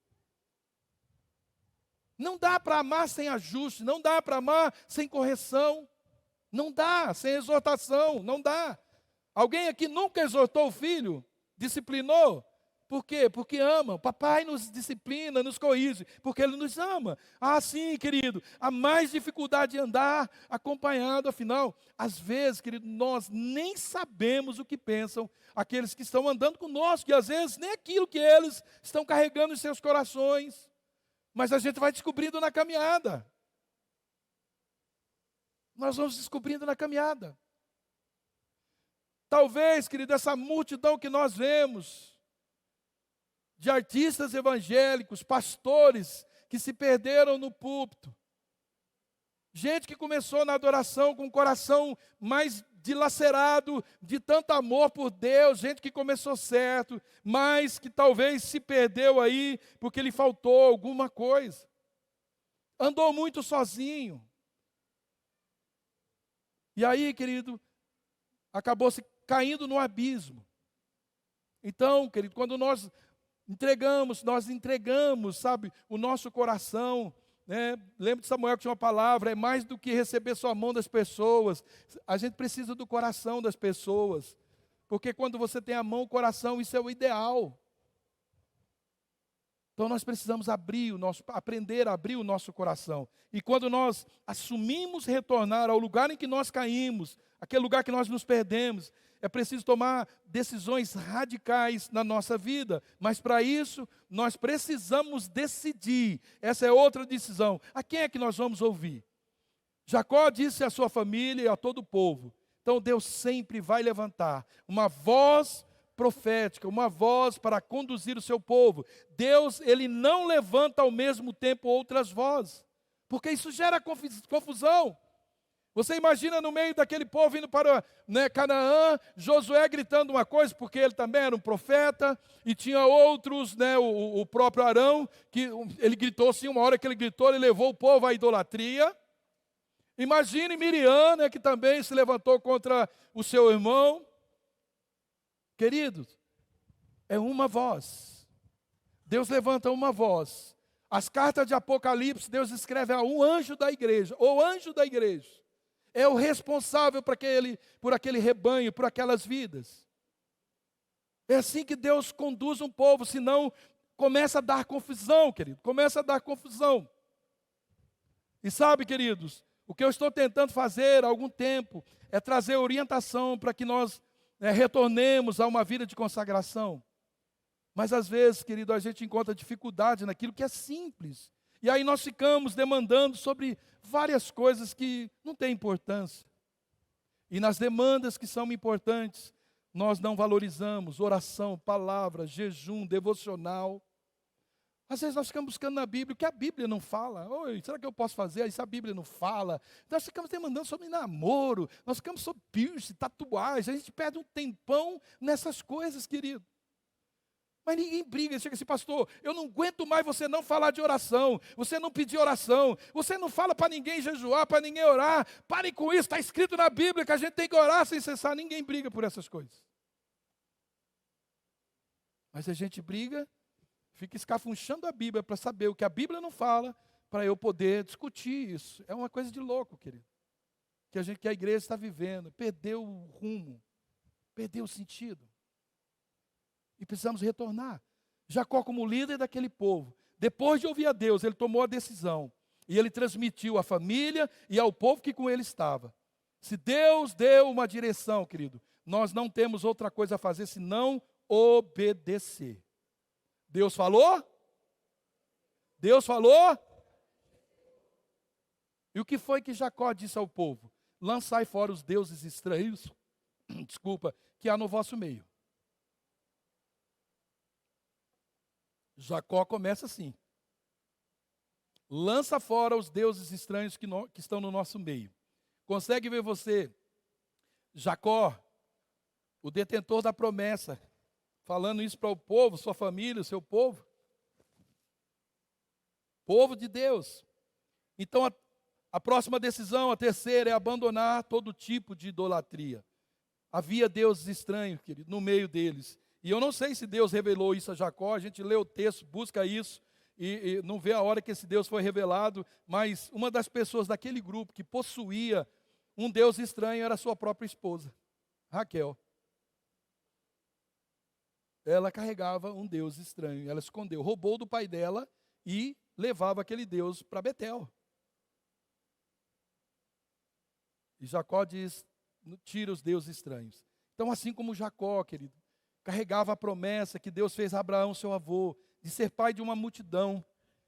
Não dá para amar sem ajuste, não dá para amar sem correção, não dá, sem exortação, não dá. Alguém aqui nunca exortou o filho? Disciplinou? Por quê? Porque ama. O papai nos disciplina, nos corrige, porque ele nos ama. Ah, sim, querido, há mais dificuldade de andar acompanhado, afinal. Às vezes, querido, nós nem sabemos o que pensam aqueles que estão andando conosco, e às vezes nem aquilo que eles estão carregando em seus corações. Mas a gente vai descobrindo na caminhada. Nós vamos descobrindo na caminhada. Talvez, querido, essa multidão que nós vemos, de artistas evangélicos, pastores que se perderam no púlpito, gente que começou na adoração com o coração mais dilacerado de tanto amor por Deus, gente que começou certo, mas que talvez se perdeu aí porque lhe faltou alguma coisa. Andou muito sozinho. E aí, querido, acabou se caindo no abismo. Então, querido, quando nós entregamos, sabe, o nosso coração, né? Lembra de Samuel que tinha uma palavra, é mais do que receber só a mão das pessoas. A gente precisa do coração das pessoas, porque quando você tem a mão, o coração, isso é o ideal. Então nós precisamos aprender a abrir o nosso coração. E quando nós assumimos retornar ao lugar em que nós caímos, aquele lugar que nós nos perdemos, é preciso tomar decisões radicais na nossa vida. Mas para isso, nós precisamos decidir. Essa é outra decisão. A quem é que nós vamos ouvir? Jacó disse à sua família e a todo o povo. Então Deus sempre vai levantar uma voz profética, uma voz para conduzir o seu povo. Deus, ele não levanta ao mesmo tempo outras vozes, porque isso gera confusão. Você imagina no meio daquele povo indo para Canaã, Josué gritando uma coisa, porque ele também era um profeta, e tinha outros, o próprio Arão, que ele gritou assim, uma hora que ele gritou, ele levou o povo à idolatria. Imagine Miriam, que também se levantou contra o seu irmão. Queridos, é uma voz. Deus levanta uma voz. As cartas de Apocalipse, Deus escreve a um anjo da igreja, ou anjo da igreja. É o responsável por aquele rebanho, por aquelas vidas. É assim que Deus conduz um povo, senão começa a dar confusão, querido. Começa a dar confusão. E sabe, queridos, o que eu estou tentando fazer há algum tempo é trazer orientação para que nós retornemos a uma vida de consagração. Mas às vezes, querido, a gente encontra dificuldade naquilo que é simples. E aí nós ficamos demandando sobre várias coisas que não têm importância. E nas demandas que são importantes, nós não valorizamos oração, palavra, jejum, devocional. Às vezes nós ficamos buscando na Bíblia o que a Bíblia não fala. Oi, será que eu posso fazer? Isso a Bíblia não fala. Nós ficamos demandando sobre namoro, nós ficamos sobre piercing, tatuagem. A gente perde um tempão nessas coisas, querido. Mas ninguém briga, chega assim, pastor, eu não aguento mais você não falar de oração, você não pedir oração, você não fala para ninguém jejuar, para ninguém orar. Pare com isso, está escrito na Bíblia que a gente tem que orar sem cessar. Ninguém briga por essas coisas. Mas a gente briga, fica escafunchando a Bíblia para saber o que a Bíblia não fala, para eu poder discutir isso. É uma coisa de louco, querido. Que a igreja está vivendo, perdeu o rumo, perdeu o sentido. E precisamos retornar. Jacó, como líder daquele povo, depois de ouvir a Deus, ele tomou a decisão. E ele transmitiu à família e ao povo que com ele estava. Se Deus deu uma direção, querido, nós não temos outra coisa a fazer senão obedecer. Deus falou? Deus falou? E o que foi que Jacó disse ao povo? Lançai fora os deuses estranhos, que há no vosso meio. Jacó começa assim. Lança fora os deuses estranhos que estão no nosso meio. Consegue ver você, Jacó, o detentor da promessa, falando isso para o povo, sua família, o seu povo? Povo de Deus. Então a próxima decisão, a terceira, é abandonar todo tipo de idolatria. Havia deuses estranhos, querido, no meio deles. E eu não sei se Deus revelou isso a Jacó, a gente lê o texto, busca isso, e não vê a hora que esse Deus foi revelado, mas uma das pessoas daquele grupo que possuía um Deus estranho era a sua própria esposa, Raquel. Ela carregava um Deus estranho, ela escondeu, roubou do pai dela e levava aquele Deus para Betel. E Jacó diz, tira os deuses estranhos. Então assim como Jacó, querido, carregava a promessa que Deus fez a Abraão, seu avô, de ser pai de uma multidão.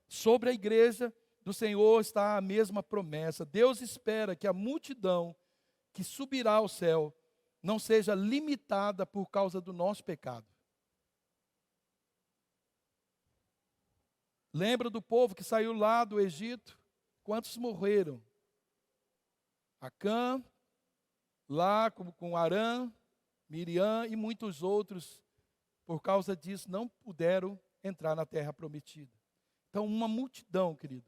Sobre a igreja do Senhor está a mesma promessa. Deus espera que a multidão que subirá ao céu não seja limitada por causa do nosso pecado. Lembra do povo que saiu lá do Egito? Quantos morreram? Acã, lá com Arã, Miriam e muitos outros, por causa disso, não puderam entrar na terra prometida. Então, uma multidão, querido,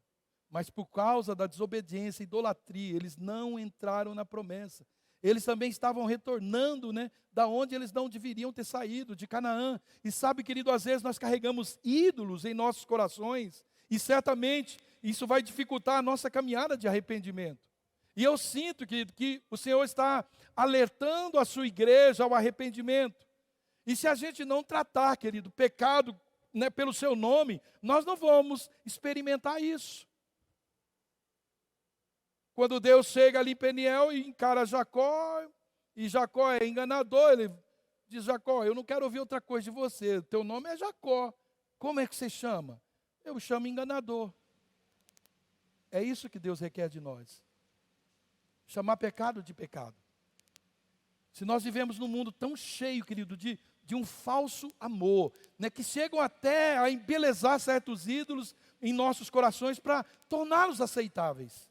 mas por causa da desobediência e idolatria, eles não entraram na promessa. Eles também estavam retornando, da onde eles não deveriam ter saído, de Canaã. E sabe, querido, às vezes nós carregamos ídolos em nossos corações, e certamente isso vai dificultar a nossa caminhada de arrependimento. E eu sinto, querido, que o Senhor está alertando a sua igreja ao arrependimento. E se a gente não tratar, querido, pecado pelo seu nome, nós não vamos experimentar isso. Quando Deus chega ali em Peniel e encara Jacó, e Jacó é enganador, ele diz, Jacó, eu não quero ouvir outra coisa de você, teu nome é Jacó, como é que você chama? Eu chamo enganador. É isso que Deus requer de nós. chamar pecado de pecado. Se nós vivemos num mundo tão cheio, querido, de um falso amor, né, que chegam até a embelezar certos ídolos em nossos corações para torná-los aceitáveis.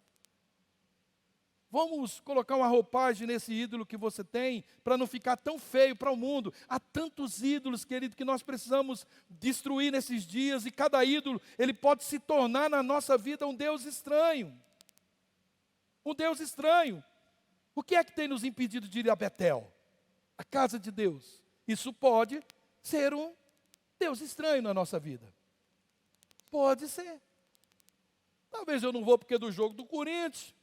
Vamos colocar uma roupagem nesse ídolo que você tem, para não ficar tão feio para o mundo. Há tantos ídolos, querido, que nós precisamos destruir nesses dias, e cada ídolo, ele pode se tornar na nossa vida um Deus estranho. Um Deus estranho. O que é que tem nos impedido de ir a Betel, a casa de Deus? Isso pode ser um Deus estranho na nossa vida. Pode ser. Talvez eu não vou porque é do jogo do Corinthians.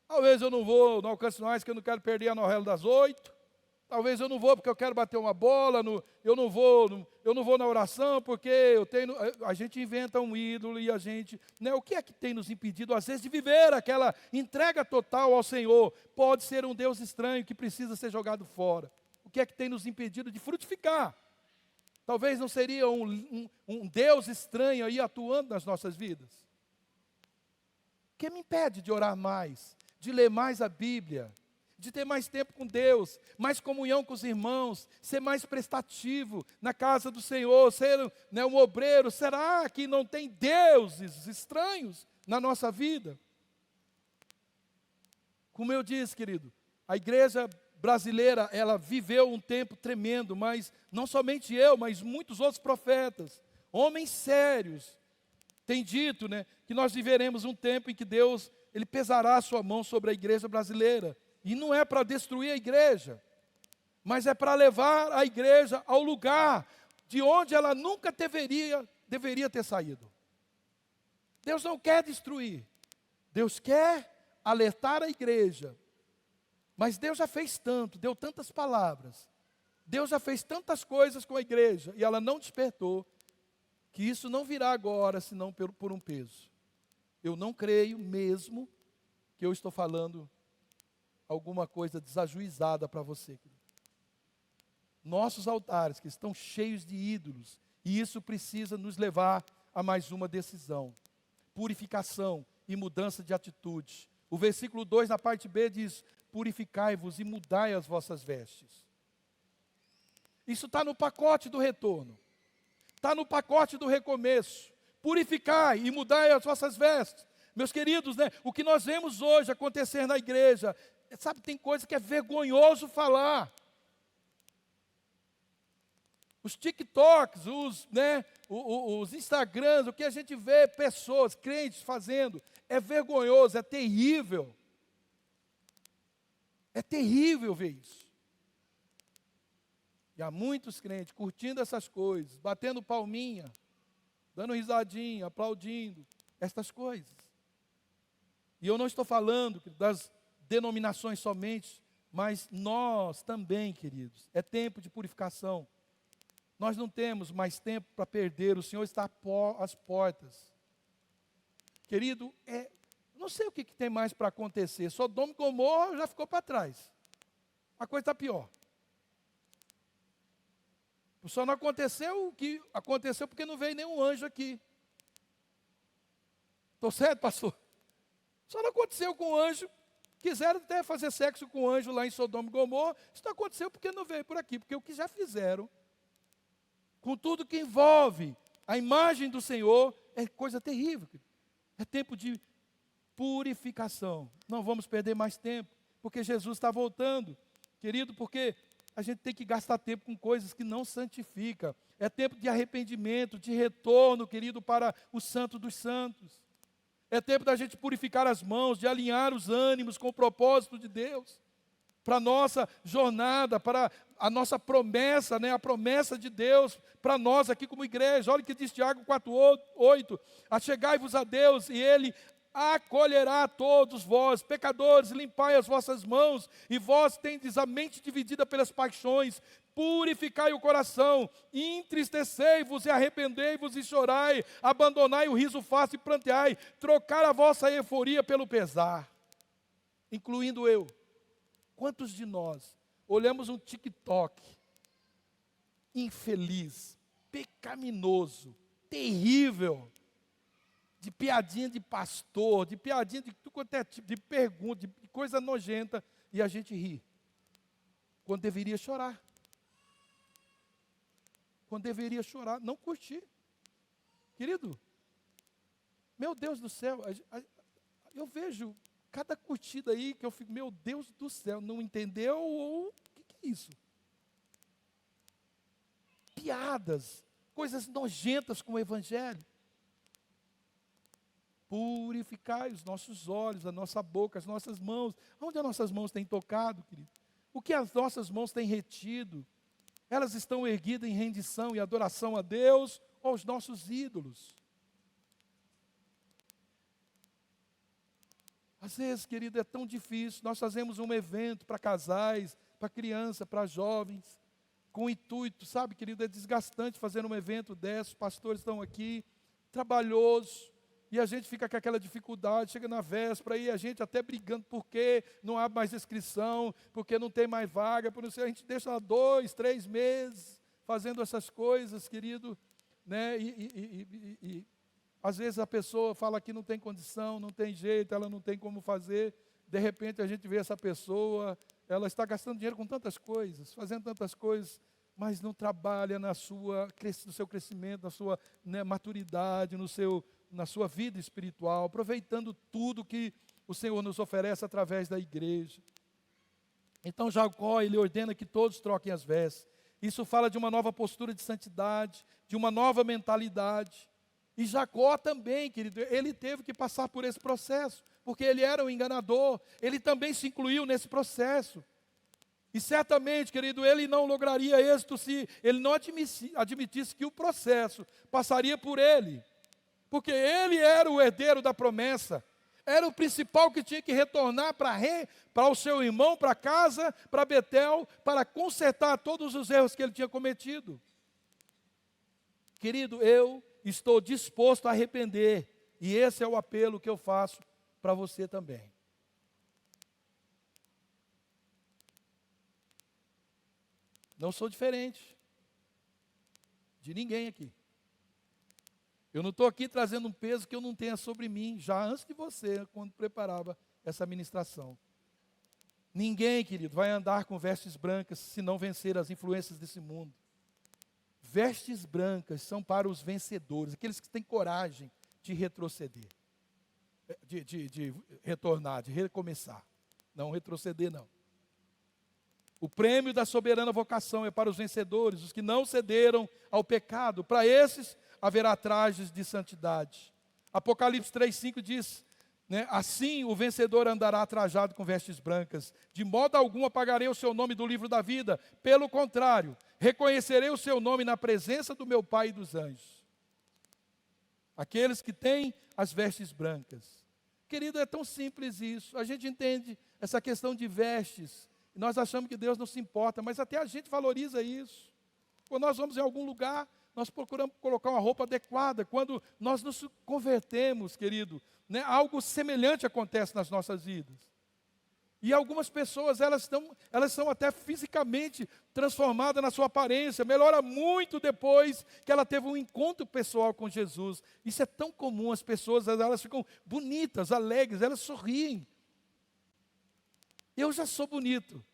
Talvez eu não vou no Alcance Mais, que eu não quero perder a novela das 8. Talvez eu não vou porque eu quero bater uma bola. Eu não vou na oração porque eu tenho. A gente inventa um ídolo e a gente. Né, o que é que tem nos impedido, às vezes, de viver aquela entrega total ao Senhor? Pode ser um Deus estranho que precisa ser jogado fora. O que é que tem nos impedido de frutificar? Talvez não seria um Deus estranho aí atuando nas nossas vidas? O que me impede de orar mais, de ler mais a Bíblia, de ter mais tempo com Deus, mais comunhão com os irmãos, ser mais prestativo na casa do Senhor, ser, né, um obreiro? Será que não tem deuses estranhos na nossa vida? Como eu disse, querido, a igreja brasileira, ela viveu um tempo tremendo, mas não somente eu, mas muitos outros profetas, homens sérios, têm dito, né, que nós viveremos um tempo em que Deus, Ele pesará a sua mão sobre a igreja brasileira. E não é para destruir a igreja, mas é para levar a igreja ao lugar de onde ela nunca deveria ter saído. Deus não quer destruir, Deus quer alertar a igreja. Mas Deus já fez tanto, deu tantas palavras, Deus já fez tantas coisas com a igreja, e ela não despertou, que isso não virá agora, senão por um peso. Eu não creio mesmo que eu estou falando alguma coisa desajuizada para você, querido. Nossos altares que estão cheios de ídolos, e isso precisa nos levar a mais uma decisão: purificação e mudança de atitude. O versículo 2, na parte B, diz: purificai-vos e mudai as vossas vestes. Isso está no pacote do retorno, está no pacote do recomeço. Purificai e mudai as vossas vestes. Meus queridos, né, o que nós vemos hoje acontecer na igreja, sabe, tem coisa que é vergonhoso falar. Os TikToks, os Instagrams, o que a gente vê pessoas, crentes fazendo, é vergonhoso, é terrível. É terrível ver isso. E há muitos crentes curtindo essas coisas, batendo palminha, dando risadinha, aplaudindo estas coisas. E eu não estou falando das denominações somente, mas nós também, queridos. É tempo de purificação. Nós não temos mais tempo para perder, o Senhor está às portas. Querido, não sei o que tem mais para acontecer. Sodoma e Gomorra já ficou para trás. A coisa está pior. Só não aconteceu o que aconteceu porque não veio nenhum anjo aqui. Estou certo, pastor? Só não aconteceu com o anjo. Quiseram até fazer sexo com o anjo lá em Sodoma e Gomorra. Isso não aconteceu porque não veio por aqui. Porque o que já fizeram, com tudo que envolve a imagem do Senhor, é coisa terrível. É tempo de purificação. Não vamos perder mais tempo, porque Jesus está voltando. Querido, porque a gente tem que gastar tempo com coisas que não santificam. É tempo de arrependimento, de retorno, querido, para o Santo dos Santos. É tempo da gente purificar as mãos, de alinhar os ânimos com o propósito de Deus. Para a nossa jornada, para a nossa promessa, né, a promessa de Deus para nós aqui como igreja. Olha o que diz Tiago 4:8: achegai-vos a Deus e Ele acolherá a todos vós, pecadores, limpai as vossas mãos, e vós tendes a mente dividida pelas paixões, purificai o coração, entristecei-vos e arrependei-vos e chorai, abandonai o riso fácil e pranteai, trocar a vossa euforia pelo pesar, incluindo eu. Quantos de nós olhamos um TikTok infeliz, pecaminoso, terrível, de piadinha de pastor, de piadinha de tudo quanto é tipo, de pergunta, de coisa nojenta, e a gente ri. Quando deveria chorar. Quando deveria chorar, não curtir. Querido, meu Deus do céu, eu vejo cada curtida aí que eu fico, meu Deus do céu, não entendeu ou o que é isso? Piadas, coisas nojentas com o Evangelho. Purificai os nossos olhos, a nossa boca, as nossas mãos. Onde as nossas mãos têm tocado, querido? O que as nossas mãos têm retido? Elas estão erguidas em rendição e adoração a Deus ou aos nossos ídolos? Às vezes, querido, é tão difícil. Nós fazemos um evento para casais, para criança, para jovens, com o intuito, sabe, querido, é desgastante fazer um evento desse. Os pastores estão aqui, trabalhoso, e a gente fica com aquela dificuldade, chega na véspera, e a gente até brigando, porque não há mais inscrição, porque não tem mais vaga, por isso a gente deixa lá 2, 3 meses fazendo essas coisas, querido, né? E às vezes a pessoa fala que não tem condição, não tem jeito, ela não tem como fazer. De repente a gente vê essa pessoa, ela está gastando dinheiro com tantas coisas, fazendo tantas coisas, mas não trabalha no seu crescimento, na sua, né, maturidade, na sua vida espiritual, aproveitando tudo que o Senhor nos oferece através da igreja. Então Jacó, ele ordena que todos troquem as vestes. Isso fala de uma nova postura de santidade, de uma nova mentalidade. E Jacó também, querido, ele teve que passar por esse processo, porque ele era um enganador, ele também se incluiu nesse processo. E certamente, querido, ele não lograria êxito se ele não admitisse que o processo passaria por ele, porque ele era o herdeiro da promessa, era o principal que tinha que retornar para o seu irmão, para casa, para Betel, para consertar todos os erros que ele tinha cometido. Querido, eu estou disposto a arrepender, e esse é o apelo que eu faço para você também. Não sou diferente de ninguém aqui. Eu não estou aqui trazendo um peso que eu não tenha sobre mim, já antes de você, quando preparava essa ministração. Ninguém, querido, vai andar com vestes brancas se não vencer as influências desse mundo. Vestes brancas são para os vencedores, aqueles que têm coragem de retroceder, de retornar, de recomeçar. Não retroceder, não. O prêmio da soberana vocação é para os vencedores, os que não cederam ao pecado. Para esses haverá trajes de santidade. Apocalipse 3,5 diz, né, assim o vencedor andará trajado com vestes brancas. De modo algum apagarei o seu nome do livro da vida. Pelo contrário, reconhecerei o seu nome na presença do meu Pai e dos anjos. Aqueles que têm as vestes brancas. Querido, é tão simples isso. A gente entende essa questão de vestes. Nós achamos que Deus não se importa, mas até a gente valoriza isso. Quando nós vamos em algum lugar, nós procuramos colocar uma roupa adequada. Quando nós nos convertemos, querido, né, algo semelhante acontece nas nossas vidas. E algumas pessoas, elas são até fisicamente transformadas na sua aparência, melhora muito depois que ela teve um encontro pessoal com Jesus. Isso é tão comum, as pessoas, elas ficam bonitas, alegres, elas sorriem. Eu já sou bonito,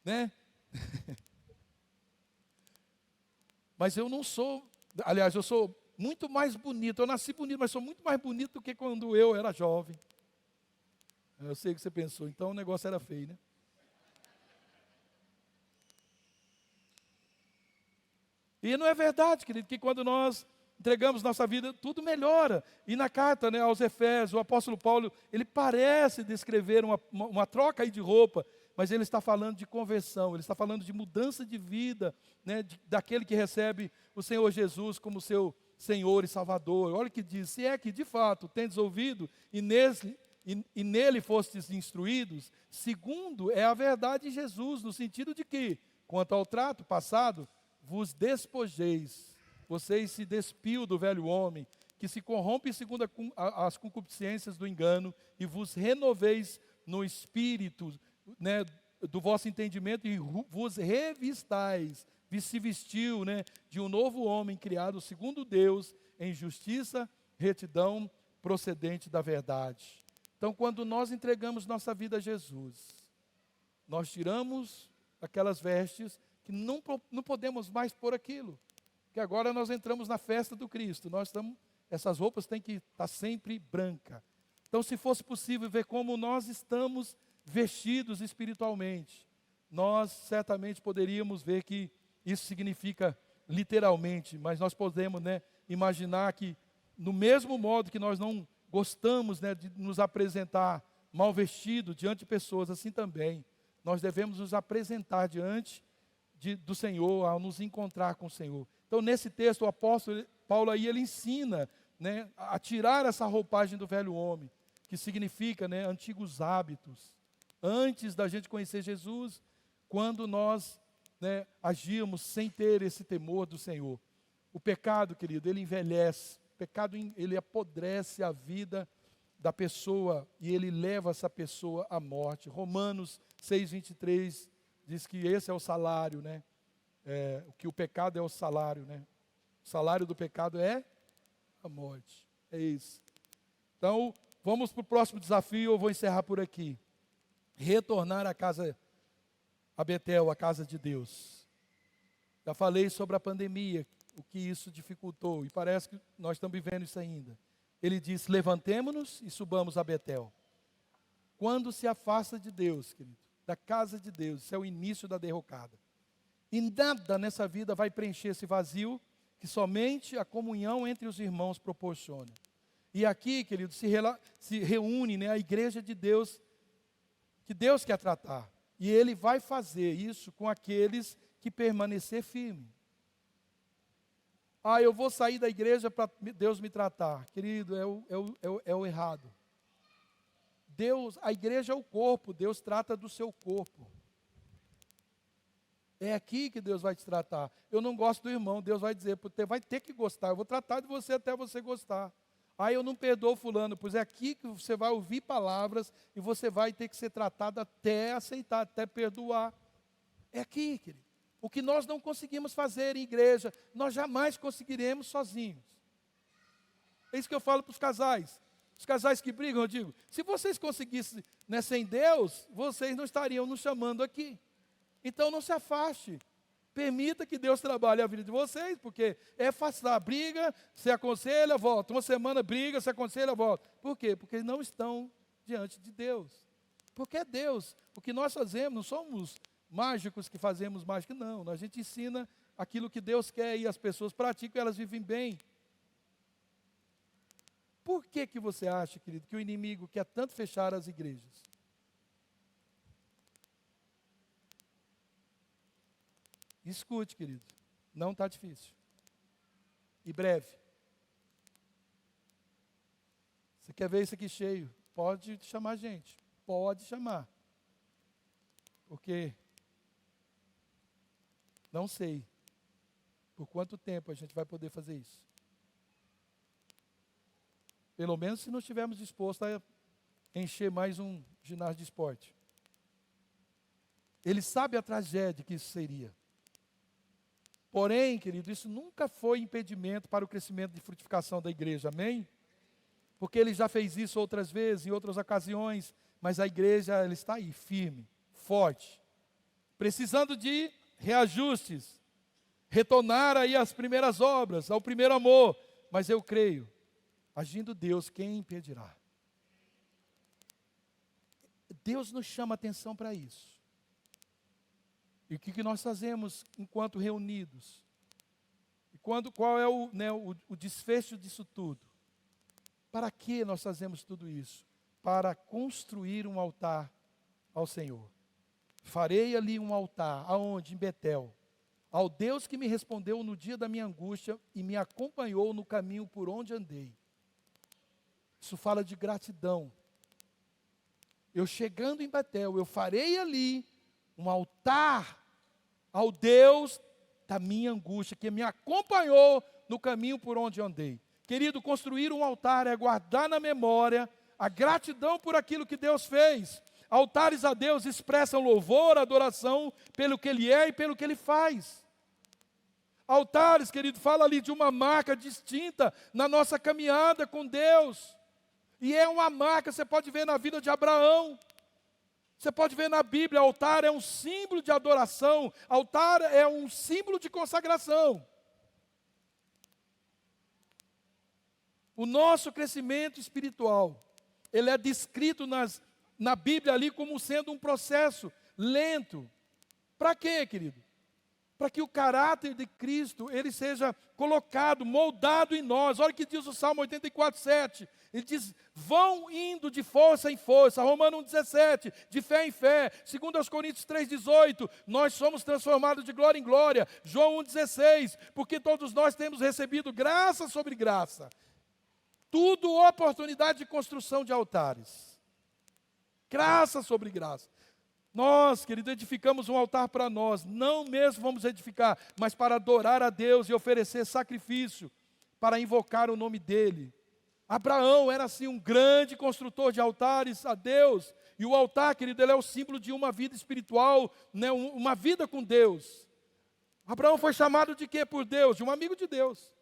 né? Mas eu não sou, aliás, eu sou muito mais bonito. Eu nasci bonito, mas sou muito mais bonito do que quando eu era jovem. Eu sei o que você pensou, então o negócio era feio, né? E não é verdade, querido, que quando nós entregamos nossa vida, tudo melhora. E na carta, né, aos Efésios, o apóstolo Paulo, ele parece descrever uma troca aí de roupa, mas ele está falando de conversão, ele está falando de mudança de vida, né, daquele que recebe o Senhor Jesus como seu Senhor e Salvador. Olha o que diz, se é que de fato tendes ouvido e nele fostes instruídos, segundo é a verdade de Jesus, no sentido de que, quanto ao trato passado, vos despojeis. Vocês se despiam do velho homem, que se corrompe segundo as concupiscências do engano, e vos renoveis no espírito, né, do vosso entendimento, e vos revistais, se vestiu, né, de um novo homem criado segundo Deus, em justiça, retidão procedente da verdade. Então, quando nós entregamos nossa vida a Jesus, nós tiramos aquelas vestes que não podemos mais pôr aquilo. Que agora nós entramos na festa do Cristo. Essas roupas têm que estar sempre branca. Então, se fosse possível ver como nós estamos vestidos espiritualmente, nós certamente poderíamos ver que isso significa literalmente, mas nós podemos, imaginar que no mesmo modo que nós não gostamos, de nos apresentar mal vestido diante de pessoas, assim também nós devemos nos apresentar diante do Senhor, ao nos encontrar com o Senhor. Então, nesse texto, o apóstolo Paulo aí, ele ensina, a tirar essa roupagem do velho homem, que significa, antigos hábitos. Antes da gente conhecer Jesus, quando nós, agíamos sem ter esse temor do Senhor. O pecado, querido, ele envelhece. O pecado, ele apodrece a vida da pessoa e ele leva essa pessoa à morte. Romanos 6:23 diz que esse é o salário, que o pecado é o salário, O salário do pecado é a morte. É isso. Então, vamos para o próximo desafio, eu vou encerrar por aqui. Retornar a Betel, a casa de Deus. Já falei sobre a pandemia, o que isso dificultou, e parece que nós estamos vivendo isso ainda. Ele diz, levantemo-nos e subamos a Betel. Quando se afasta de Deus, querido, da casa de Deus, isso é o início da derrocada. E nada nessa vida vai preencher esse vazio que somente a comunhão entre os irmãos proporciona. E aqui, querido, se reúne, a igreja de Deus, que Deus quer tratar. E Ele vai fazer isso com aqueles que permanecer firme. Eu vou sair da igreja para Deus me tratar. Querido, é o errado. A igreja é o corpo, Deus trata do seu corpo. É aqui que Deus vai te tratar. Eu não gosto do irmão, Deus vai dizer, você vai ter que gostar, eu vou tratar de você até você gostar. Eu não perdoo fulano, pois é aqui que você vai ouvir palavras e você vai ter que ser tratado até aceitar, até perdoar. É aqui, querido. O que nós não conseguimos fazer em igreja, nós jamais conseguiremos sozinhos. É isso que eu falo para os casais. Os casais que brigam, eu digo, se vocês conseguissem, sem Deus, vocês não estariam nos chamando aqui. Então não se afaste. Permita que Deus trabalhe a vida de vocês, porque é fácil, briga, se aconselha, volta. Uma semana briga, se aconselha, volta. Por quê? Porque não estão diante de Deus. Porque é Deus. O que nós fazemos, não somos mágicos que fazemos mágica, não. A gente ensina aquilo que Deus quer e as pessoas praticam e elas vivem bem. Por que você acha, querido, que o inimigo quer tanto fechar as igrejas? Escute, querido, não está difícil. E breve. Você quer ver isso aqui cheio? Pode chamar a gente. Pode chamar. Porque não sei por quanto tempo a gente vai poder fazer isso. Pelo menos se não estivermos dispostos a encher mais um ginásio de esporte. Ele sabe a tragédia que isso seria. Porém, querido, isso nunca foi impedimento para o crescimento de frutificação da igreja, amém? Porque ele já fez isso outras vezes, em outras ocasiões, mas a igreja ela está aí, firme, forte, precisando de reajustes, retornar aí às primeiras obras, ao primeiro amor, mas eu creio, agindo Deus, quem impedirá? Deus nos chama atenção para isso. E o que nós fazemos enquanto reunidos? E qual é o desfecho disso tudo? Para que nós fazemos tudo isso? Para construir um altar ao Senhor. Farei ali um altar, aonde? Em Betel. Ao Deus que me respondeu no dia da minha angústia e me acompanhou no caminho por onde andei. Isso fala de gratidão. Eu chegando em Betel, eu farei ali um altar ao Deus da minha angústia, que me acompanhou no caminho por onde andei. Querido, construir um altar é guardar na memória a gratidão por aquilo que Deus fez. Altares a Deus expressam louvor, adoração pelo que Ele é e pelo que Ele faz. Altares, querido, fala ali de uma marca distinta na nossa caminhada com Deus. E é uma marca, você pode ver na vida de Abraão. Você pode ver na Bíblia, altar é um símbolo de adoração, altar é um símbolo de consagração. O nosso crescimento espiritual, ele é descrito na Bíblia ali como sendo um processo lento. Para quê, querido? Para que o caráter de Cristo, ele seja colocado, moldado em nós. Olha o que diz o Salmo 84:7. Ele diz, vão indo de força em força. Romanos 1,17, de fé em fé. 2 Coríntios 3,18, nós somos transformados de glória em glória. João 1,16, porque todos nós temos recebido graça sobre graça. Tudo oportunidade de construção de altares. Graça sobre graça. Nós, querido, edificamos um altar para nós, não mesmo vamos edificar, mas para adorar a Deus e oferecer sacrifício, para invocar o nome dEle. Abraão era assim um grande construtor de altares a Deus, e o altar, querido, ele é o símbolo de uma vida espiritual, né, uma vida com Deus. Abraão foi chamado de quê por Deus? De um amigo de Deus.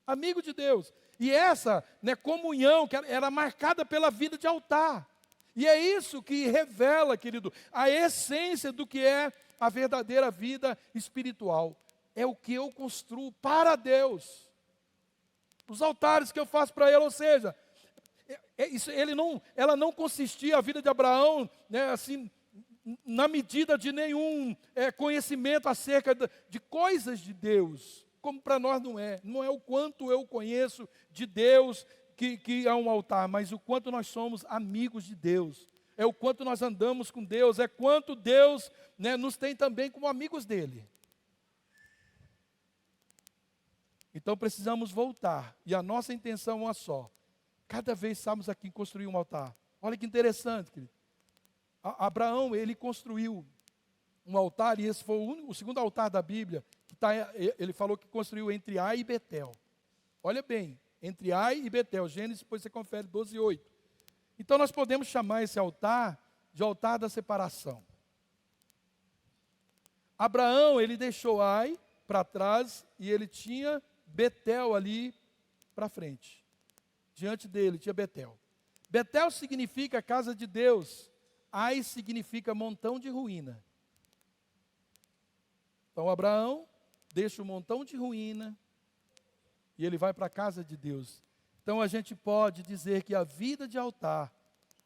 Amigo de Deus. E essa, né, comunhão que era marcada pela vida de altar. E é isso que revela, querido, a essência do que é a verdadeira vida espiritual. É o que eu construo para Deus. Os altares que eu faço para Ele, ou seja, ela não consistia, a vida de Abraão, né, assim, na medida de nenhum conhecimento acerca de coisas de Deus, como para nós não é. Não é o quanto eu conheço de Deus que é um altar, mas o quanto nós somos amigos de Deus, é o quanto nós andamos com Deus, é quanto Deus, né, nos tem também como amigos dEle. Então precisamos voltar, e a nossa intenção é uma só, cada vez estamos aqui em construir um altar. Olha que interessante, querido. Abraão, ele construiu um altar, e esse foi o segundo altar da Bíblia, ele falou que construiu entre Ai e Betel. Olha bem, entre Ai e Betel, Gênesis, depois você confere 12:8. Então nós podemos chamar esse altar de altar da separação. Abraão, ele deixou Ai para trás e ele tinha Betel ali para frente. Diante dele tinha Betel. Betel significa casa de Deus. Ai significa montão de ruína. Então Abraão deixa um montão de ruína e ele vai para a casa de Deus. Então a gente pode dizer que a vida de altar,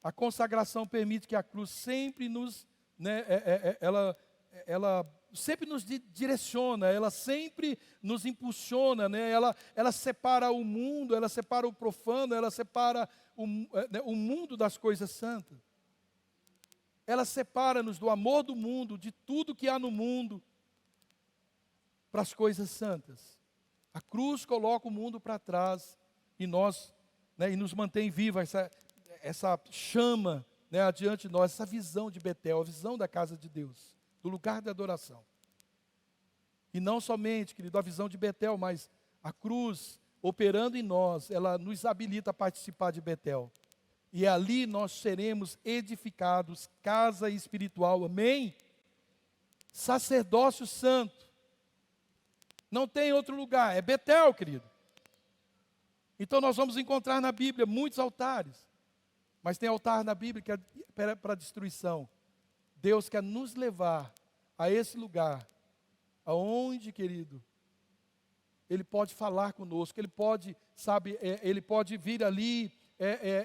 a consagração permite que a cruz sempre nos, né, ela sempre nos direciona, ela sempre nos impulsiona, né, ela separa o mundo, ela separa o profano, ela separa o mundo das coisas santas. Ela separa-nos do amor do mundo, de tudo que há no mundo, para as coisas santas. A cruz coloca o mundo para trás e nós, né, e nos mantém viva essa chama, né, adiante de nós, essa visão de Betel, a visão da casa de Deus, do lugar de adoração. E não somente, querido, a visão de Betel, mas a cruz operando em nós, ela nos habilita a participar de Betel. E ali nós seremos edificados, casa espiritual, amém? Sacerdócio santo. Não tem outro lugar, é Betel, querido. Então nós vamos encontrar na Bíblia muitos altares. Mas tem altar na Bíblia que é para destruição. Deus quer nos levar a esse lugar, aonde, querido, Ele pode falar conosco, Ele pode, sabe, Ele pode vir ali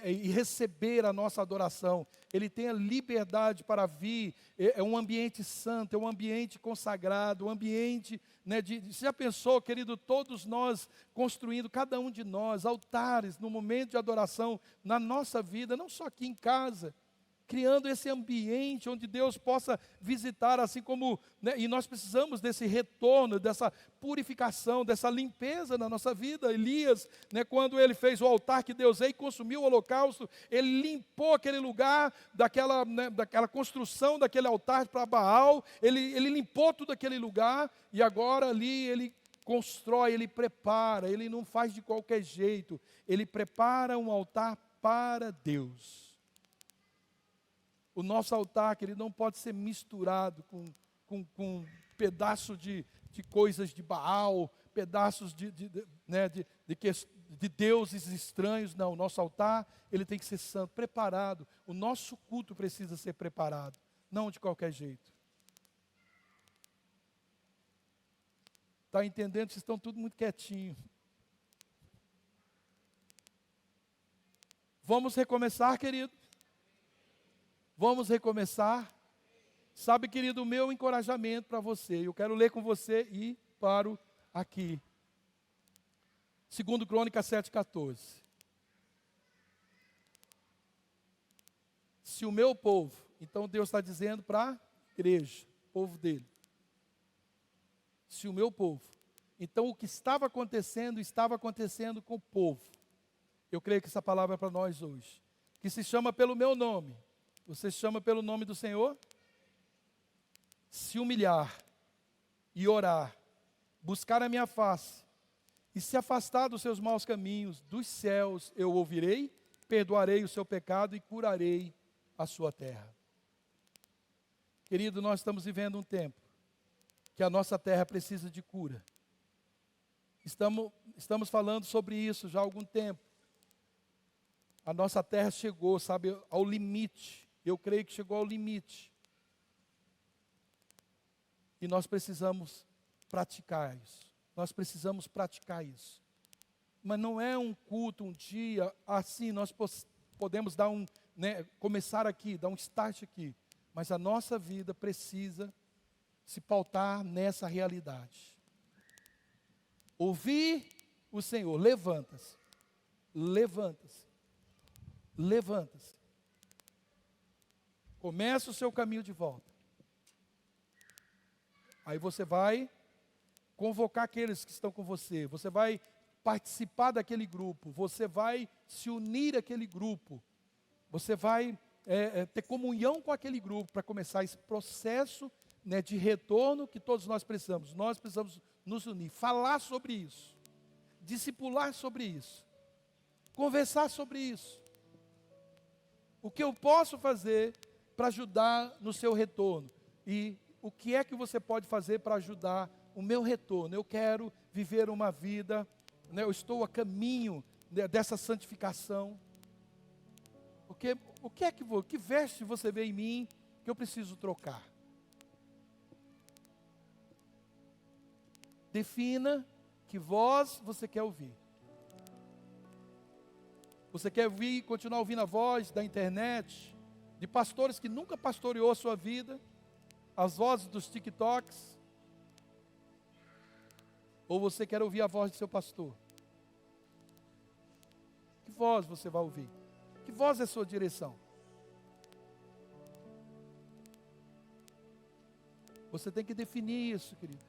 e receber a nossa adoração. Ele tem a liberdade para vir, é um ambiente santo, é um ambiente consagrado, um ambiente, né, você já pensou, querido, todos nós construindo, cada um de nós, altares no momento de adoração na nossa vida, não só aqui em casa, criando esse ambiente onde Deus possa visitar, assim como, né, e nós precisamos desse retorno, dessa purificação, dessa limpeza na nossa vida. Elias, né, quando ele fez o altar que Deus veio e consumiu o holocausto, ele limpou aquele lugar, daquela construção daquele altar para Baal, ele limpou todo aquele lugar, e agora ali ele constrói, ele prepara, ele não faz de qualquer jeito, ele prepara um altar para Deus. O nosso altar, querido, não pode ser misturado com pedaço de coisas de Baal, pedaços de deuses estranhos. Não, o nosso altar, ele tem que ser santo, preparado. O nosso culto precisa ser preparado, não de qualquer jeito. Está entendendo? Vocês estão tudo muito quietinho. Vamos recomeçar, querido? Vamos recomeçar? Sabe, querido, o meu encorajamento para você, eu quero ler com você e paro aqui. 2 Crônicas 7,14. Se o meu povo, então Deus está dizendo para a igreja, povo dele. Se o meu povo. Então o que estava acontecendo com o povo. Eu creio que essa palavra é para nós hoje. Que se chama pelo meu nome. Você se chama pelo nome do Senhor? Se humilhar e orar, buscar a minha face e se afastar dos seus maus caminhos, dos céus eu ouvirei, perdoarei o seu pecado e curarei a sua terra. Querido, nós estamos vivendo um tempo que a nossa terra precisa de cura. Estamos falando sobre isso já há algum tempo. A nossa terra chegou, sabe, ao limite. Eu creio que chegou ao limite. E nós precisamos praticar isso. Nós precisamos praticar isso. Mas não é um culto, um dia, assim nós podemos dar começar aqui, dar um start aqui. Mas a nossa vida precisa se pautar nessa realidade. Ouvir o Senhor, levanta-se, levanta-se, levanta-se. Começa o seu caminho de volta. Aí você vai convocar aqueles que estão com você, você vai participar daquele grupo, você vai se unir àquele grupo, você vai ter comunhão com aquele grupo para começar esse processo de retorno que todos nós precisamos. Nós precisamos nos unir, falar sobre isso, discipular sobre isso, conversar sobre isso. O que eu posso fazer para ajudar no seu retorno? E o que é que você pode fazer para ajudar o meu retorno? Eu quero viver uma vida, eu estou a caminho dessa santificação. Que veste você vê em mim que eu preciso trocar? Defina que voz você quer ouvir. Você quer continuar ouvindo a voz da internet, de pastores que nunca pastoreou a sua vida, as vozes dos TikToks? Ou você quer ouvir a voz do seu pastor? Que voz você vai ouvir? Que voz é a sua direção? Você tem que definir isso, querido,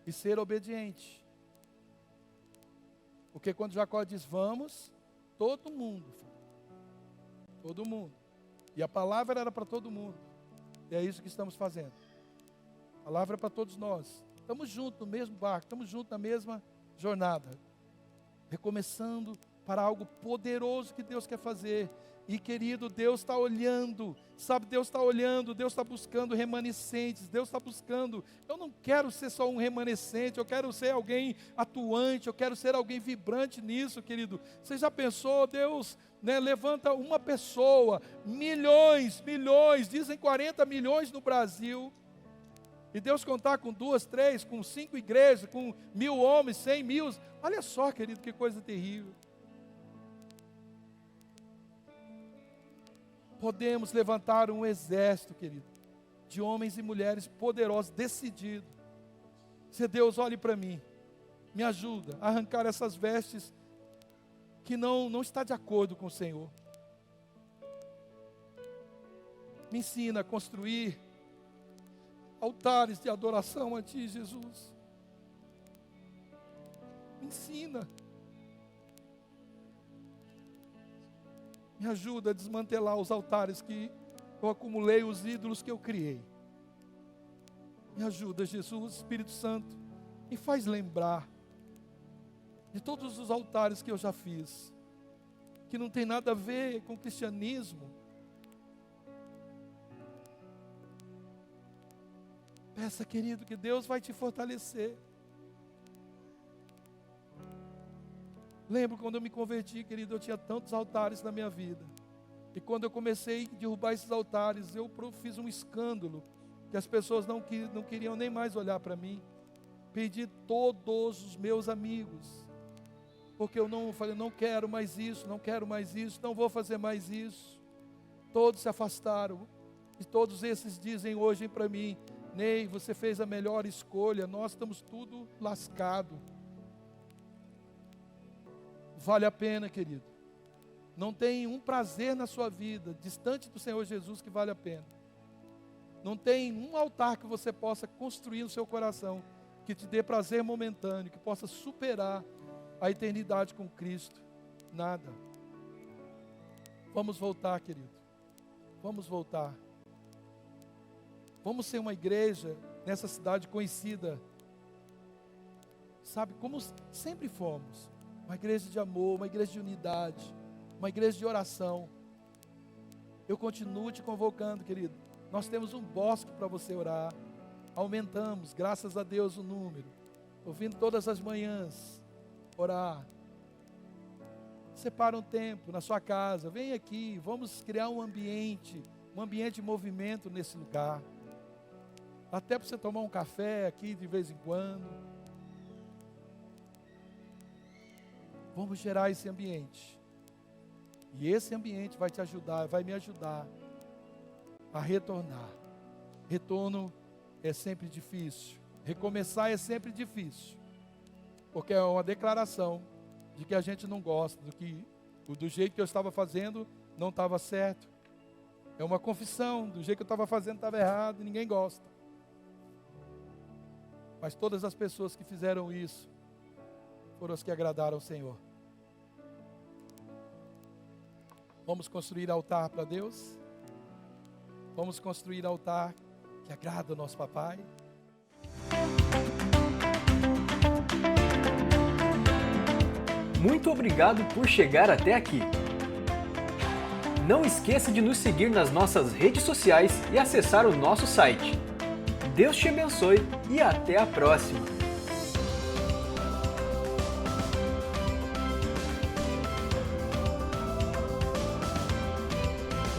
e ser obediente. Porque quando Jacó diz vamos, todo mundo, todo mundo. E a palavra era para todo mundo. E é isso que estamos fazendo. A palavra é para todos nós. Estamos juntos no mesmo barco, estamos juntos na mesma jornada. Recomeçando para algo poderoso que Deus quer fazer. E querido, Deus está olhando, sabe, Deus está olhando, Deus está buscando remanescentes, Deus está buscando. Eu não quero ser só um remanescente, eu quero ser alguém atuante, eu quero ser alguém vibrante nisso, querido. Você já pensou, Deus, levanta uma pessoa, milhões, dizem 40 milhões no Brasil, e Deus contar com 2, 3, com 5 igrejas, com 1.000 homens, 100 mil, olha só, querido, que coisa terrível. Podemos levantar um exército, querido, de homens e mulheres poderosos, decididos. Se Deus olhe para mim, me ajuda a arrancar essas vestes que não está de acordo com o Senhor. Me ensina a construir altares de adoração a Ti, Jesus. Me ensina. Me ajuda a desmantelar os altares que eu acumulei, os ídolos que eu criei. Me ajuda, Jesus, Espírito Santo, me faz lembrar de todos os altares que eu já fiz, que não tem nada a ver com o cristianismo. Peça, querido, que Deus vai te fortalecer. Lembro quando eu me converti, querido, eu tinha tantos altares na minha vida. E quando eu comecei a derrubar esses altares, eu fiz um escândalo, que as pessoas não queriam nem mais olhar para mim. Perdi todos os meus amigos, porque eu falei, não quero mais isso, não quero mais isso, não vou fazer mais isso. Todos se afastaram, e todos esses dizem hoje para mim, Ney, você fez a melhor escolha, nós estamos tudo lascado. Vale a pena, querido. Não tem um prazer na sua vida, distante do Senhor Jesus, que vale a pena. Não tem um altar que você possa construir no seu coração, que te dê prazer momentâneo, que possa superar a eternidade com Cristo. Nada. Vamos voltar, querido. Vamos voltar. Vamos ser uma igreja nessa cidade conhecida, sabe, como sempre fomos. Uma igreja de amor, uma igreja de unidade, uma igreja de oração. Eu continuo te convocando, querido. Nós temos um bosque para você orar. Aumentamos, graças a Deus, o número. Ouvindo todas as manhãs, orar. Separa um tempo na sua casa, vem aqui, vamos criar um ambiente de movimento nesse lugar. Até para você tomar um café aqui de vez em quando. Vamos gerar esse ambiente. E esse ambiente vai te ajudar, vai me ajudar a retornar. Retorno é sempre difícil. Recomeçar é sempre difícil. Porque é uma declaração de que a gente não gosta, do jeito que eu estava fazendo não estava certo. É uma confissão, do jeito que eu estava fazendo estava errado e ninguém gosta. Mas todas as pessoas que fizeram isso foram as que agradaram ao Senhor. Vamos construir altar para Deus? Vamos construir altar que agrada ao nosso papai? Muito obrigado por chegar até aqui. Não esqueça de nos seguir nas nossas redes sociais e acessar o nosso site. Deus te abençoe e até a próxima!